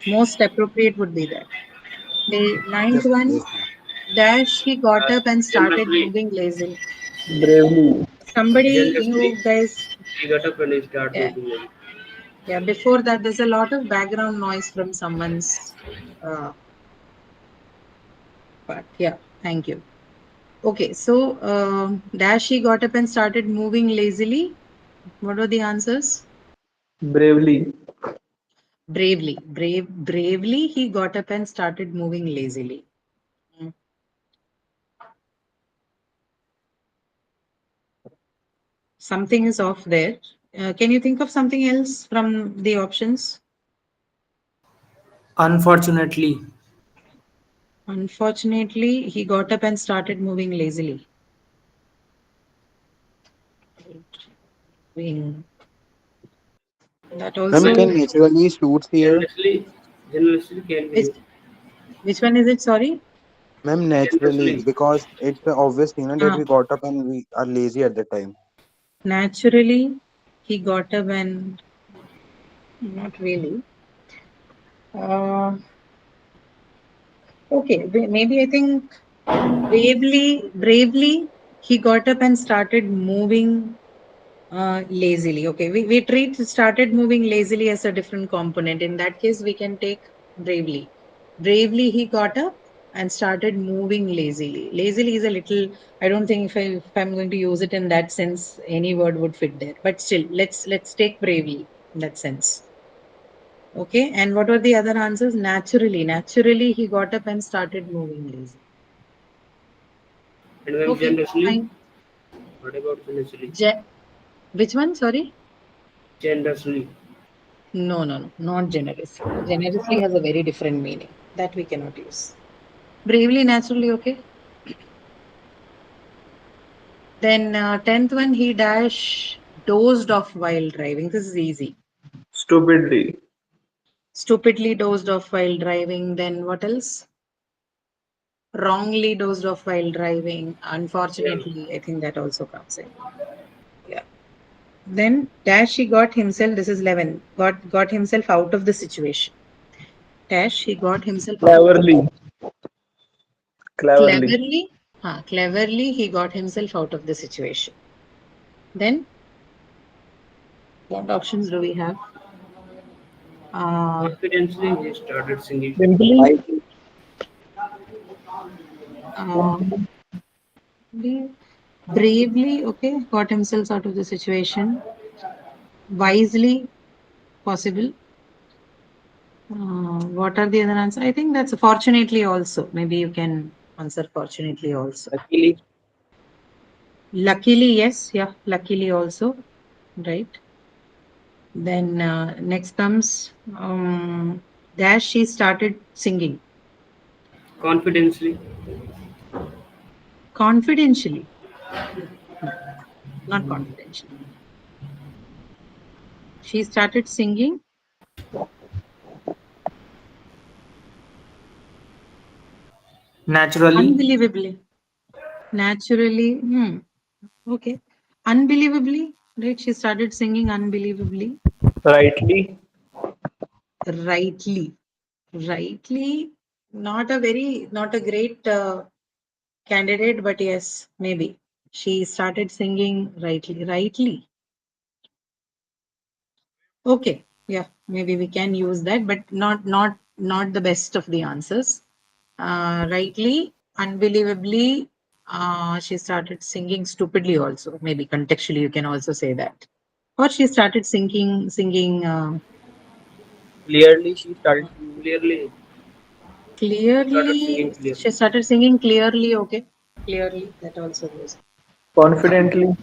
A: Most appropriate would be that. The ninth
F: Yes,
A: one,
F: yes.
A: dash, he got up and started
C: Generously.
A: moving lazily.
B: Bravely.
A: Somebody,
C: Generously.
A: you guys,
C: He got up and he started
A: yeah,
C: moving.
A: yeah. Before that, there's a lot of background noise from someone's part. Yeah, thank you. Okay, so dash, he got up and started moving lazily. What were the answers?
B: Bravely.
A: Bravely, bravely, he got up and started moving lazily. Something is off there. Can you think of something else from the options?
G: Unfortunately.
A: Unfortunately, he got up and started moving lazily. That
F: Ma'am,
A: also.
F: can naturally suits here.
C: Generously can be.
A: Which one is it? Sorry.
F: Ma'am, naturally,
C: Generously.
F: because it's an obvious thing na, that
A: Ah,
F: we got up and we are lazy at the time.
A: naturally, he got up and not really. Uh, okay, maybe I think bravely, he got up and started moving lazily. Okay, we treat started moving lazily as a different component. In that case, we can take bravely. Bravely, he got up and started moving lazily. Lazily is a little. I don't think if I'm going to use it in that sense, any word would fit there. But still, let's take bravely in that sense. Okay, and what were the other answers? Naturally, he got up and started moving lazily.
C: And when
A: Okay,
C: generously,
A: fine.
C: what about generously?
A: Which one? Sorry.
C: Generously.
A: No, not generously. Generously has a very different meaning that we cannot use. Bravely, naturally, okay. Then 10th one, he dozed off while driving. This is easy.
B: Stupidly.
A: Stupidly dozed off while driving. Then what else? Wrongly dozed off while driving.
C: Yeah.
A: Unfortunately, I think that also comes in. Yeah. Then he got himself. This is 11. Got himself out of the situation. He got himself out.
B: Cleverly. Cleverly.
A: Cleverly, he got himself out of the situation. Then, what options do we have?
C: Confidently, he started singing.
B: Simply.
A: Uh, bravely, okay, got himself out of the situation. Wisely, possible. What are the other answers? I think that's fortunately also. Maybe you can answer fortunately also.
B: Luckily.
A: Luckily, yes, yeah, luckily also, right? Then next comes she started singing
C: Confidently.
A: confidentially. No, not confidentially. She started singing
E: Naturally.
A: unbelievably, naturally. Okay, unbelievably, right? She started singing unbelievably,
B: Rightly.
A: rightly. Not a great candidate, but yes, maybe she started singing rightly. Okay, yeah, maybe we can use that, but not the best of the answers. Rightly, unbelievably, she started singing stupidly also. Maybe contextually you can also say that. Or she started singing
E: Clearly, she started.
C: Clearly, started
A: clearly.
C: singing clearly.
A: She started singing clearly. Okay, clearly that also goes.
B: Confidently.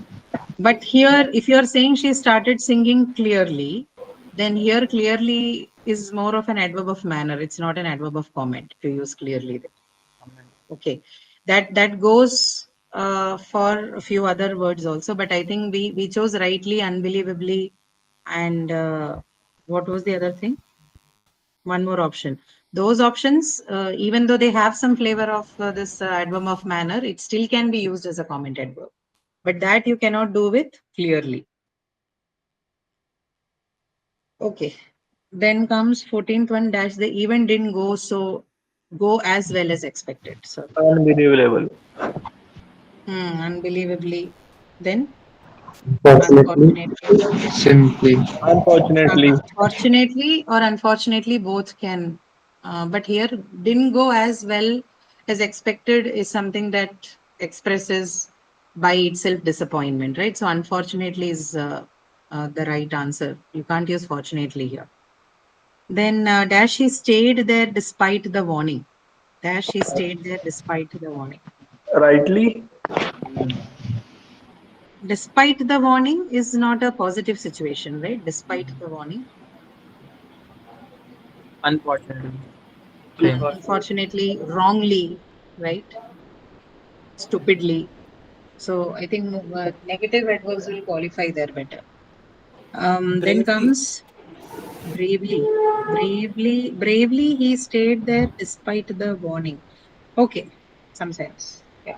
A: But here, if you are saying she started singing clearly, then here clearly is more of an adverb of manner. It's not an adverb of comment to use clearly there. Okay, that goes for a few other words also, but I think we chose rightly, unbelievably, and what was the other thing? One more option. Those options, even though they have some flavor of this adverb of manner, it still can be used as a comment adverb. But that you cannot do with clearly. Okay. Then comes 14th one dash. The event didn't go as well as expected. So
B: Unbelievable.
A: unbelievably. Then
G: Fortunately,
A: unfortunately.
G: simply.
B: Unfortunately.
A: Fortunately or unfortunately, both can. But here didn't go as well as expected is something that expresses by itself disappointment, right? So unfortunately is the right answer. You can't use fortunately here. Then he stayed there despite the warning. He stayed there despite the warning.
B: Rightly.
A: Despite the warning is not a positive situation, right? Despite the warning.
E: Unfortunately. Same.
A: Unfortunately, wrongly, right? Stupidly. So I think negative adverbs will qualify there better. Then
D: Bravely.
A: comes bravely. Bravely, he stayed there despite the warning. Okay. some sense. Yeah.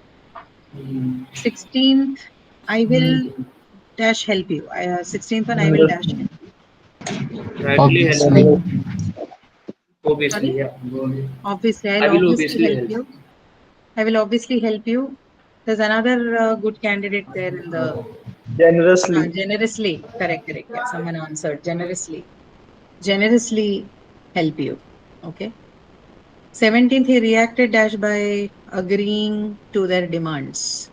A: 16th, I will dash help you. 16th one, I will dash help you.
C: Rightly help
G: Obviously.
C: you. Obviously,
A: Sorry?
C: yeah.
A: Obviously,
C: I
A: I'll
C: will
A: obviously
C: obviously
A: help
C: help.
A: you. I will obviously help you. There's another good candidate there in the
E: Generously.
A: generously. Correct. Yeah, someone answered generously. Generously help you. Okay. 17th, he reacted dash by agreeing to their demands.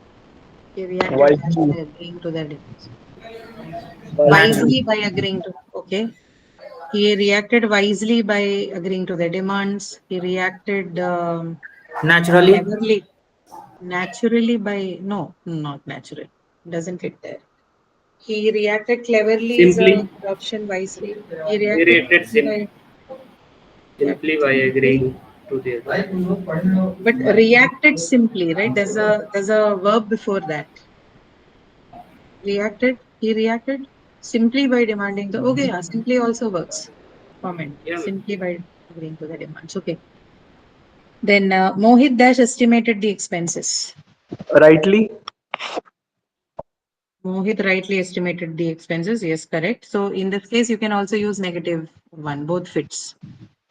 A: He reacted dash
E: Wisely.
A: by agreeing to their demands.
E: Wisely.
A: Wisely by agreeing to. Okay. He reacted wisely by agreeing to their demands. He reacted
H: Naturally.
A: cleverly. Naturally by no, not natural. Doesn't fit there. He reacted cleverly is a
C: Simply,
A: good option. Wisely. He
C: he
A: reacted
C: reacted
A: wisely by yeah,
C: simply by
A: simply.
C: agreeing to their.
A: But reacted simply, right? There's a verb before that. Reacted. He reacted simply by demanding the. Okay, yeah, simply also works. Comment.
C: Yeah.
A: Simply by agreeing to the demands. Okay. Then Mohit Dash estimated the expenses.
E: Rightly.
A: Mohit rightly estimated the expenses. Yes, correct. So in this case, you can also use -1. Both fits.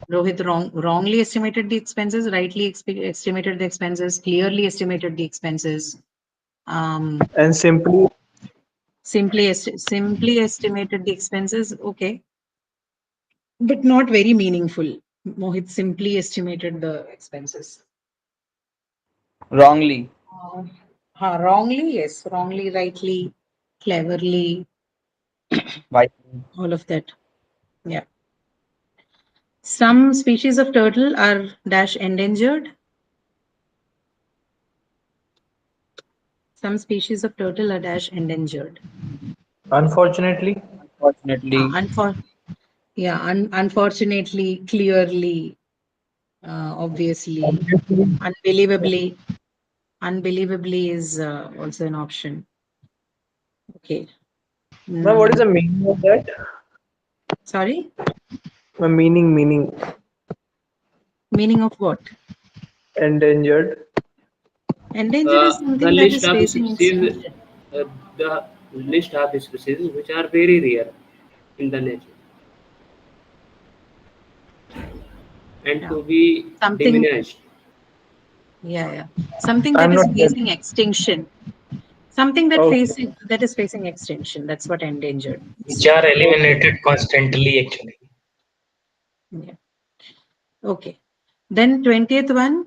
A: Rohit wrongly estimated the expenses, rightly estimated the expenses, clearly estimated the expenses.
E: And simply.
A: Simply estimated the expenses. Okay, but not very meaningful. Mohit simply estimated the expenses.
I: Wrongly.
A: Wrongly, yes. Wrongly, rightly, cleverly,
I: Wisely.
A: all of that. Yeah. Some species of turtle are dash endangered. Some species of turtle are dash endangered.
B: Unfortunately.
I: Unfortunately.
A: Unfortunately, clearly, obviously,
E: Obviously.
A: unbelievably. Unbelievably is also an option. Okay.
E: Now, what is the meaning of that?
A: Sorry?
E: Meaning.
A: Meaning of what?
E: Endangered.
A: Endangered is
C: The
A: something that
C: list
A: is
C: of
A: facing
C: species,
A: extinction.
C: the list of species which are very rare in the nature and
A: Yeah.
C: to be
A: Something,
C: diminished.
A: yeah. Something that
E: I'm
A: is
E: not
A: facing extinction. Something that
E: okay.
A: is facing extinction. That's what endangered
H: Which
A: is.
H: are eliminated constantly, actually.
A: Yeah. Okay. Then 20th one,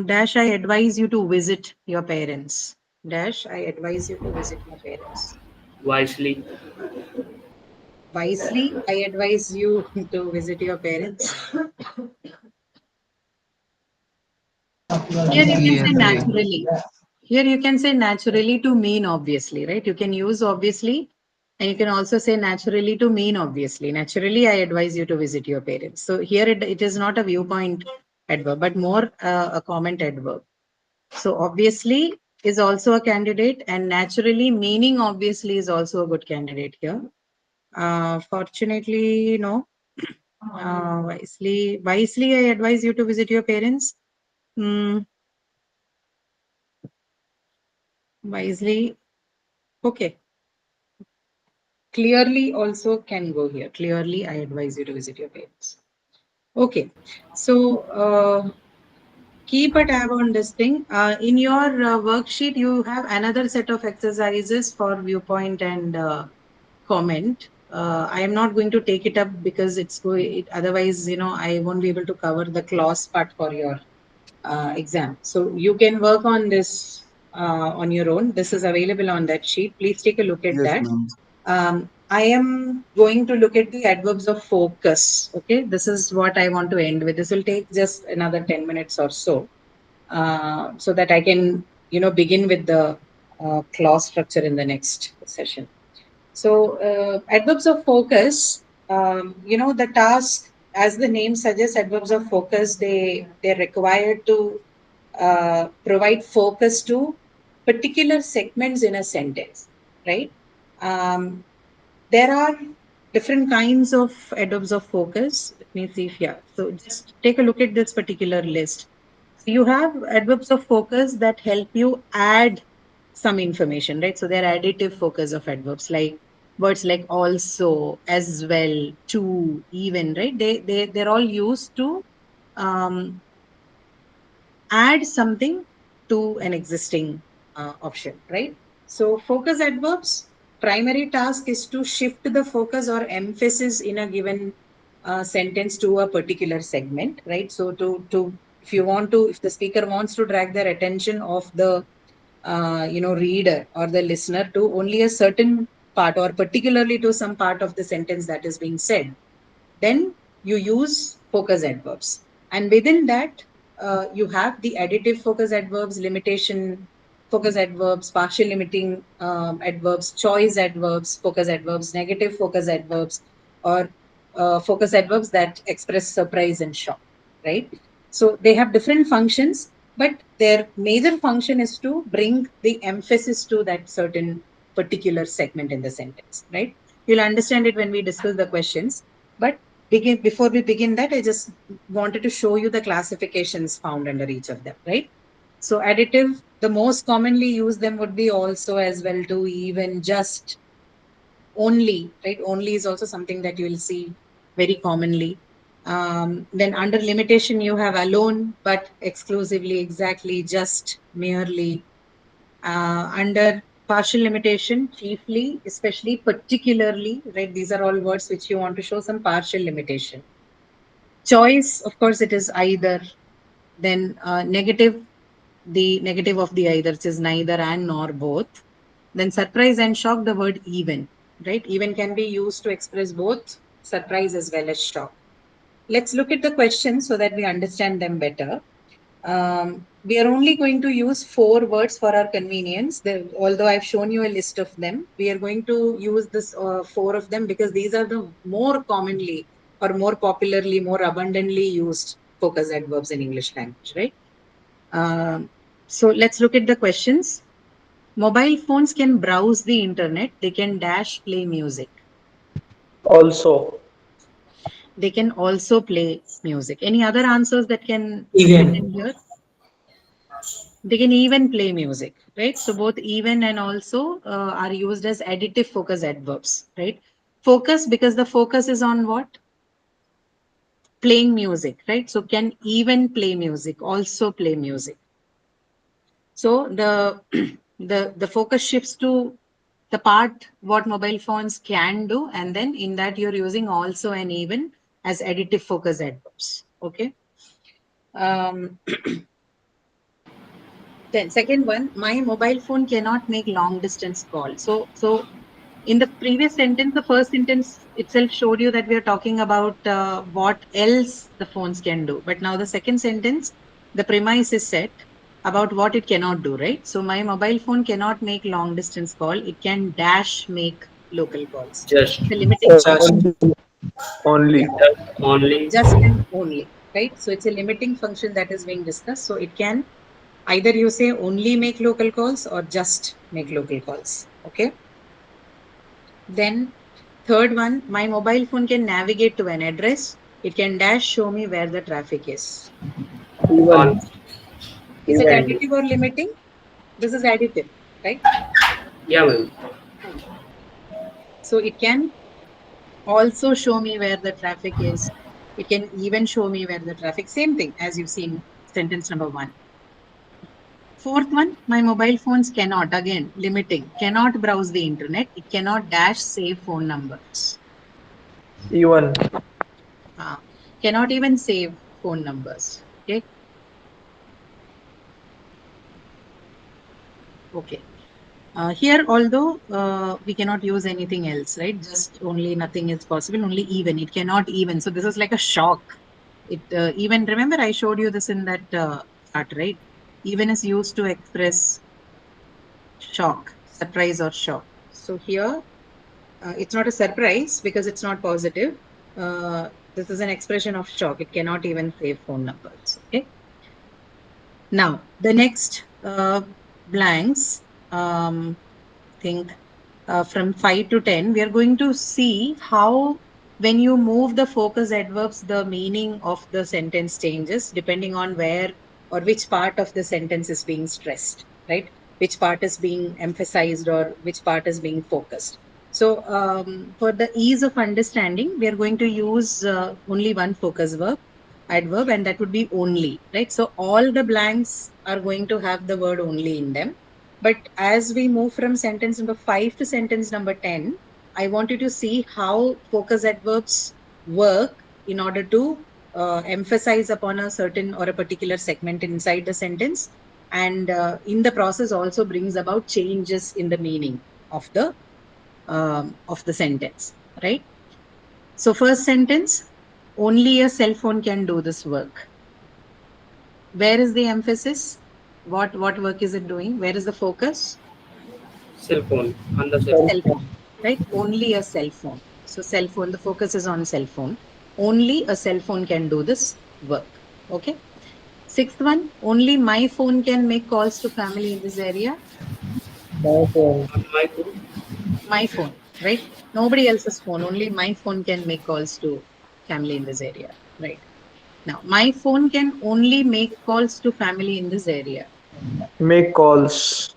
A: dash, I advise you to visit your parents. Dash, I advise you to visit your parents.
C: Wisely,
A: Wisely, I advise you to visit your parents. Here you can say naturally. Here you can say naturally to mean obviously, right? You can use obviously, and you can also say naturally to mean obviously. Naturally, I advise you to visit your parents. So here it is not a viewpoint adverb, but more a comment adverb. So obviously is also a candidate, and naturally meaning obviously is also a good candidate here. Fortunately, no. Wisely, I advise you to visit your parents. Wisely, okay. Clearly also can go here. Clearly, I advise you to visit your parents. Okay. So keep a tab on this thing. In your worksheet, you have another set of exercises for viewpoint and comment. I am not going to take it up because otherwise, I won't be able to cover the clause part for your exam. So you can work on this on your own. This is available on that sheet. Please take a look at
I: Yes,
A: that.
I: ma'am.
A: I am going to look at the adverbs of focus. Okay, this is what I want to end with. This will take just another 10 minutes or so, so that I can, begin with the clause structure in the next session. So, adverbs of focus, the task, as the name suggests, adverbs of focus, they're required to provide focus to particular segments in a sentence, right? There are different kinds of adverbs of focus. Let me see if, yeah. So just take a look at this particular list. So you have adverbs of focus that help you add some information, right? So they're additive focus of adverbs, like words like also, as well, to, even, right? They're all used to um, add something to an existing option, right? So focus adverbs, primary task is to shift the focus or emphasis in a given sentence to a particular segment, right? So if the speaker wants to drag their attention of the reader or the listener to only a certain part or particularly to some part of the sentence that is being said, then you use focus adverbs. And within that, you have the additive focus adverbs, limitation focus adverbs, partial limiting adverbs, choice adverbs, focus adverbs, negative focus adverbs, or focus adverbs that express surprise and shock, right? So they have different functions, but their major function is to bring the emphasis to that certain particular segment in the sentence, right? You'll understand it when we discuss the questions. But before we begin that, I just wanted to show you the classifications found under each of them, right? So additive, the most commonly used them would be also, as well, to, even, just, only, right? Only is also something that you will see very commonly. Then under limitation, you have alone, but, exclusively, exactly, just, merely. Under partial limitation, chiefly, especially, particularly, right? These are all words which you want to show some partial limitation. Choice, of course, it is either. Then negative, the negative of the either, is neither and nor both. Then surprise and shock, the word even, right? Even can be used to express both surprise as well as shock. Let's look at the questions so that we understand them better. We are only going to use 4 words for our convenience. Although I've shown you a list of them, we are going to use this 4 of them because these are the more commonly or more popularly, more abundantly used focus adverbs in English language, right? So let's look at the questions. Mobile phones can browse the internet. They can dash play music.
E: Also.
A: They can also play music. Any other answers that can
H: Even.
A: fit in here? They can even play music, right? So both even and also are used as additive focus adverbs, right? Focus, because the focus is on what? Playing music, right? So can even play music, also play music. So the the focus shifts to the part what mobile phones can do, and then in that you're using also and even as additive focus adverbs. Okay. Then second one, my mobile phone cannot make long distance call. So in the previous sentence, the first sentence itself showed you that we are talking about what else the phones can do. But now the second sentence, the premise is set about what it cannot do, right? So my mobile phone cannot make long distance call. It can dash make local calls.
C: Just.
A: The limiting function.
E: Only.
C: Only.
A: Just and only, right? So it's a limiting function that is being discussed. So it can either you say only make local calls or just make local calls. Okay. Then third one, my mobile phone can navigate to an address. It can dash show me where the traffic is.
E: Even.
A: Is it
E: Even.
A: additive or limiting? This is additive, right?
C: Yeah, ma'am.
A: So it can also show me where the traffic is. It can even show me where the traffic, same thing as you've seen sentence number 1. Fourth one, my mobile phones cannot, again, limiting, cannot browse the internet. It cannot dash save phone numbers.
E: Even.
A: Cannot even save phone numbers. Okay. Okay. Here, although we cannot use anything else, right? Just only, nothing is possible, only even. It cannot even. So this is like a shock. It even, remember I showed you this in that chart, right? Even is used to express shock, surprise or shock. So here, it's not a surprise because it's not positive. This is an expression of shock. It cannot even save phone numbers. Okay. Now, the next blanks, think from 5 to 10, we are going to see how when you move the focus adverbs, the meaning of the sentence changes depending on where or which part of the sentence is being stressed, right? Which part is being emphasized or which part is being focused. So for the ease of understanding, we are going to use only one focus verb, adverb, and that would be only, right? So all the blanks are going to have the word only in them. But as we move from sentence number 5 to sentence number 10, I want you to see how focus adverbs work in order to emphasize upon a certain or a particular segment inside the sentence, and in the process also brings about changes in the meaning of the sentence, right? So first sentence, only a cell phone can do this work. Where is the emphasis? What work is it doing? Where is the focus?
C: Cell phone, on the cell phone.
A: Cell phone, right? Only a cell phone. So cell phone, the focus is on cell phone. Only a cell phone can do this work. Okay. Sixth one, only my phone can make calls to family in this area.
E: My phone.
C: On my phone.
A: My phone, right? Nobody else's phone. Only my phone can make calls to family in this area, right? Now, my phone can only make calls to family in this area.
E: Make calls.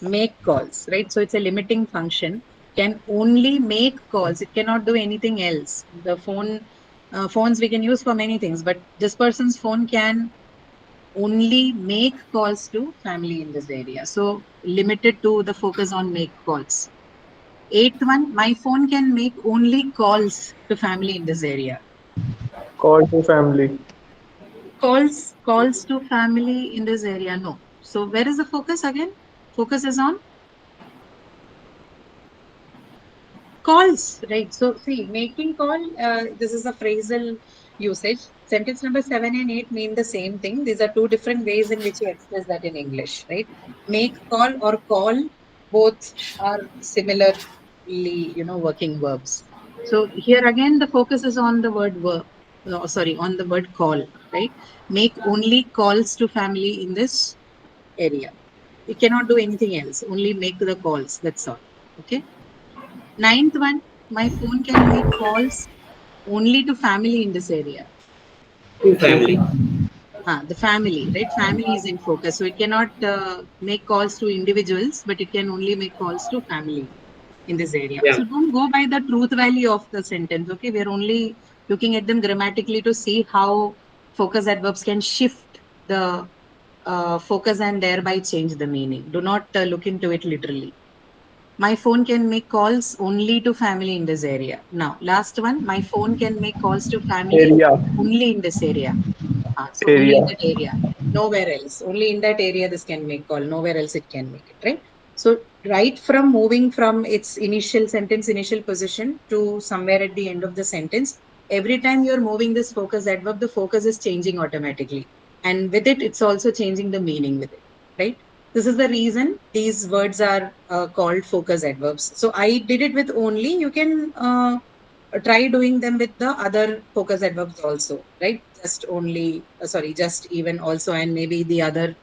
A: Make calls, right? So it's a limiting function. Can only make calls. It cannot do anything else. The phones we can use for many things, but this person's phone can only make calls to family in this area. So limited to the focus on make calls. Eighth one, my phone can make only calls to family in this area.
E: Call to family.
A: Calls to family in this area. No. So where is the focus again? Focus is on calls, right? So see, making call, this is a phrasal usage. Sentence number 7 and 8 mean the same thing. These are two different ways in which you express that in English, right? Make call or call, both are similarly, working verbs. So here again, the focus is on the word verb. No, sorry, on the word call, right? Make only calls to family in this area. You cannot do anything else, only make the calls. That's all. Okay. Ninth one, my phone can make calls only to family in this area.
C: To family.
A: The family, right? Family is in focus. So it cannot make calls to individuals, but it can only make calls to family in this area.
C: Yeah.
A: So don't go by the truth value of the sentence. Okay. We're only looking at them grammatically to see how focus adverbs can shift the focus and thereby change the meaning. Do not look into it literally. My phone can make calls only to family in this area. Now, last one, my phone can make calls to family
E: Area.
A: only in this area. So only
E: Area.
A: in that area, nowhere else. Only in that area this can make call. Nowhere else it can make it, right? So right from moving from its initial sentence, initial position to somewhere at the end of the sentence, every time you're moving this focus adverb, the focus is changing automatically. And with it, it's also changing the meaning with it, right? This is the reason these words are called focus adverbs. So I did it with only. You can try doing them with the other focus adverbs also, right? Just only, just even also, and maybe the other,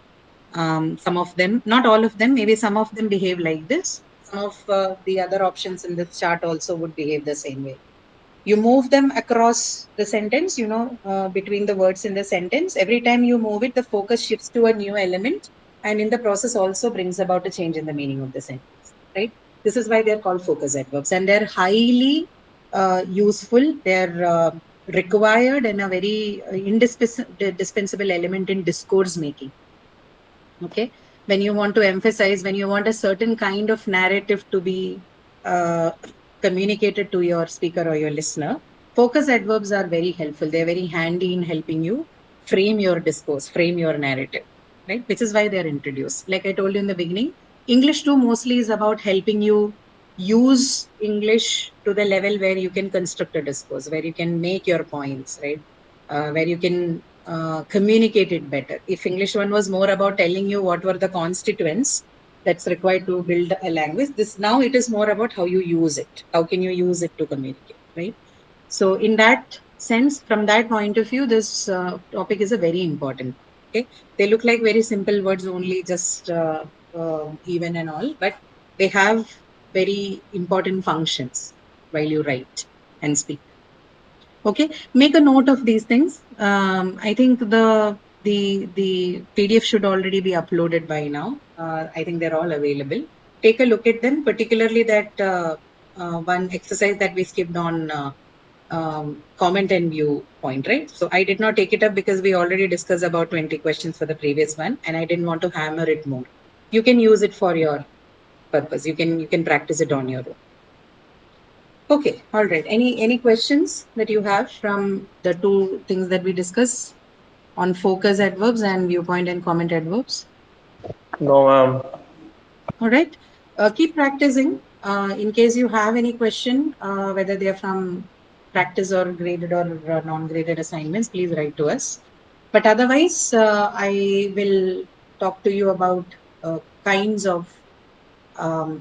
A: some of them, not all of them, maybe some of them behave like this. Some of the other options in this chart also would behave the same way. You move them across the sentence, between the words in the sentence. Every time you move it, the focus shifts to a new element, and in the process also brings about a change in the meaning of the sentence, right? This is why they're called focus adverbs, and they're highly useful. They're required and a very indispensable element in discourse making. Okay, when you want to emphasize, when you want a certain kind of narrative to be communicated to your speaker or your listener, focus adverbs are very helpful. They're very handy in helping you frame your discourse, frame your narrative, right? Which is why they're introduced. Like I told you in the beginning, English 2 mostly is about helping you use English to the level where you can construct a discourse, where you can make your points, right? Where you can communicate it better. If English 1 was more about telling you what were the constituents that's required to build a language, this now it is more about how you use it. How can you use it to communicate, right? So in that sense, from that point of view, this topic is a very important. Okay, they look like very simple words only, just even and all, but they have very important functions while you write and speak. Okay, make a note of these things. I think the The PDF should already be uploaded by now. I think they're all available. Take a look at them, particularly that one exercise that we skipped on comment and view point, right? So I did not take it up because we already discussed about 20 questions for the previous one, and I didn't want to hammer it more. You can use it for your purpose. You can practice it on your own. Okay, all right. Any questions that you have from the two things that we discussed on focus adverbs and viewpoint and comment adverbs?
E: No, ma'am.
A: All right. Keep practicing. In case you have any question, whether they are from practice or graded or non-graded assignments, please write to us. But otherwise, I will talk to you about kinds of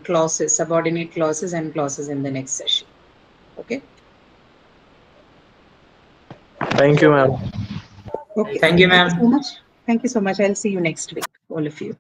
A: clauses, subordinate clauses and clauses in the next session. Okay.
E: Thank you, ma'am.
A: Okay.
H: Thank you,
A: Thank you
H: ma'am.
A: so much. Thank you so much. I'll see you next week, all of you.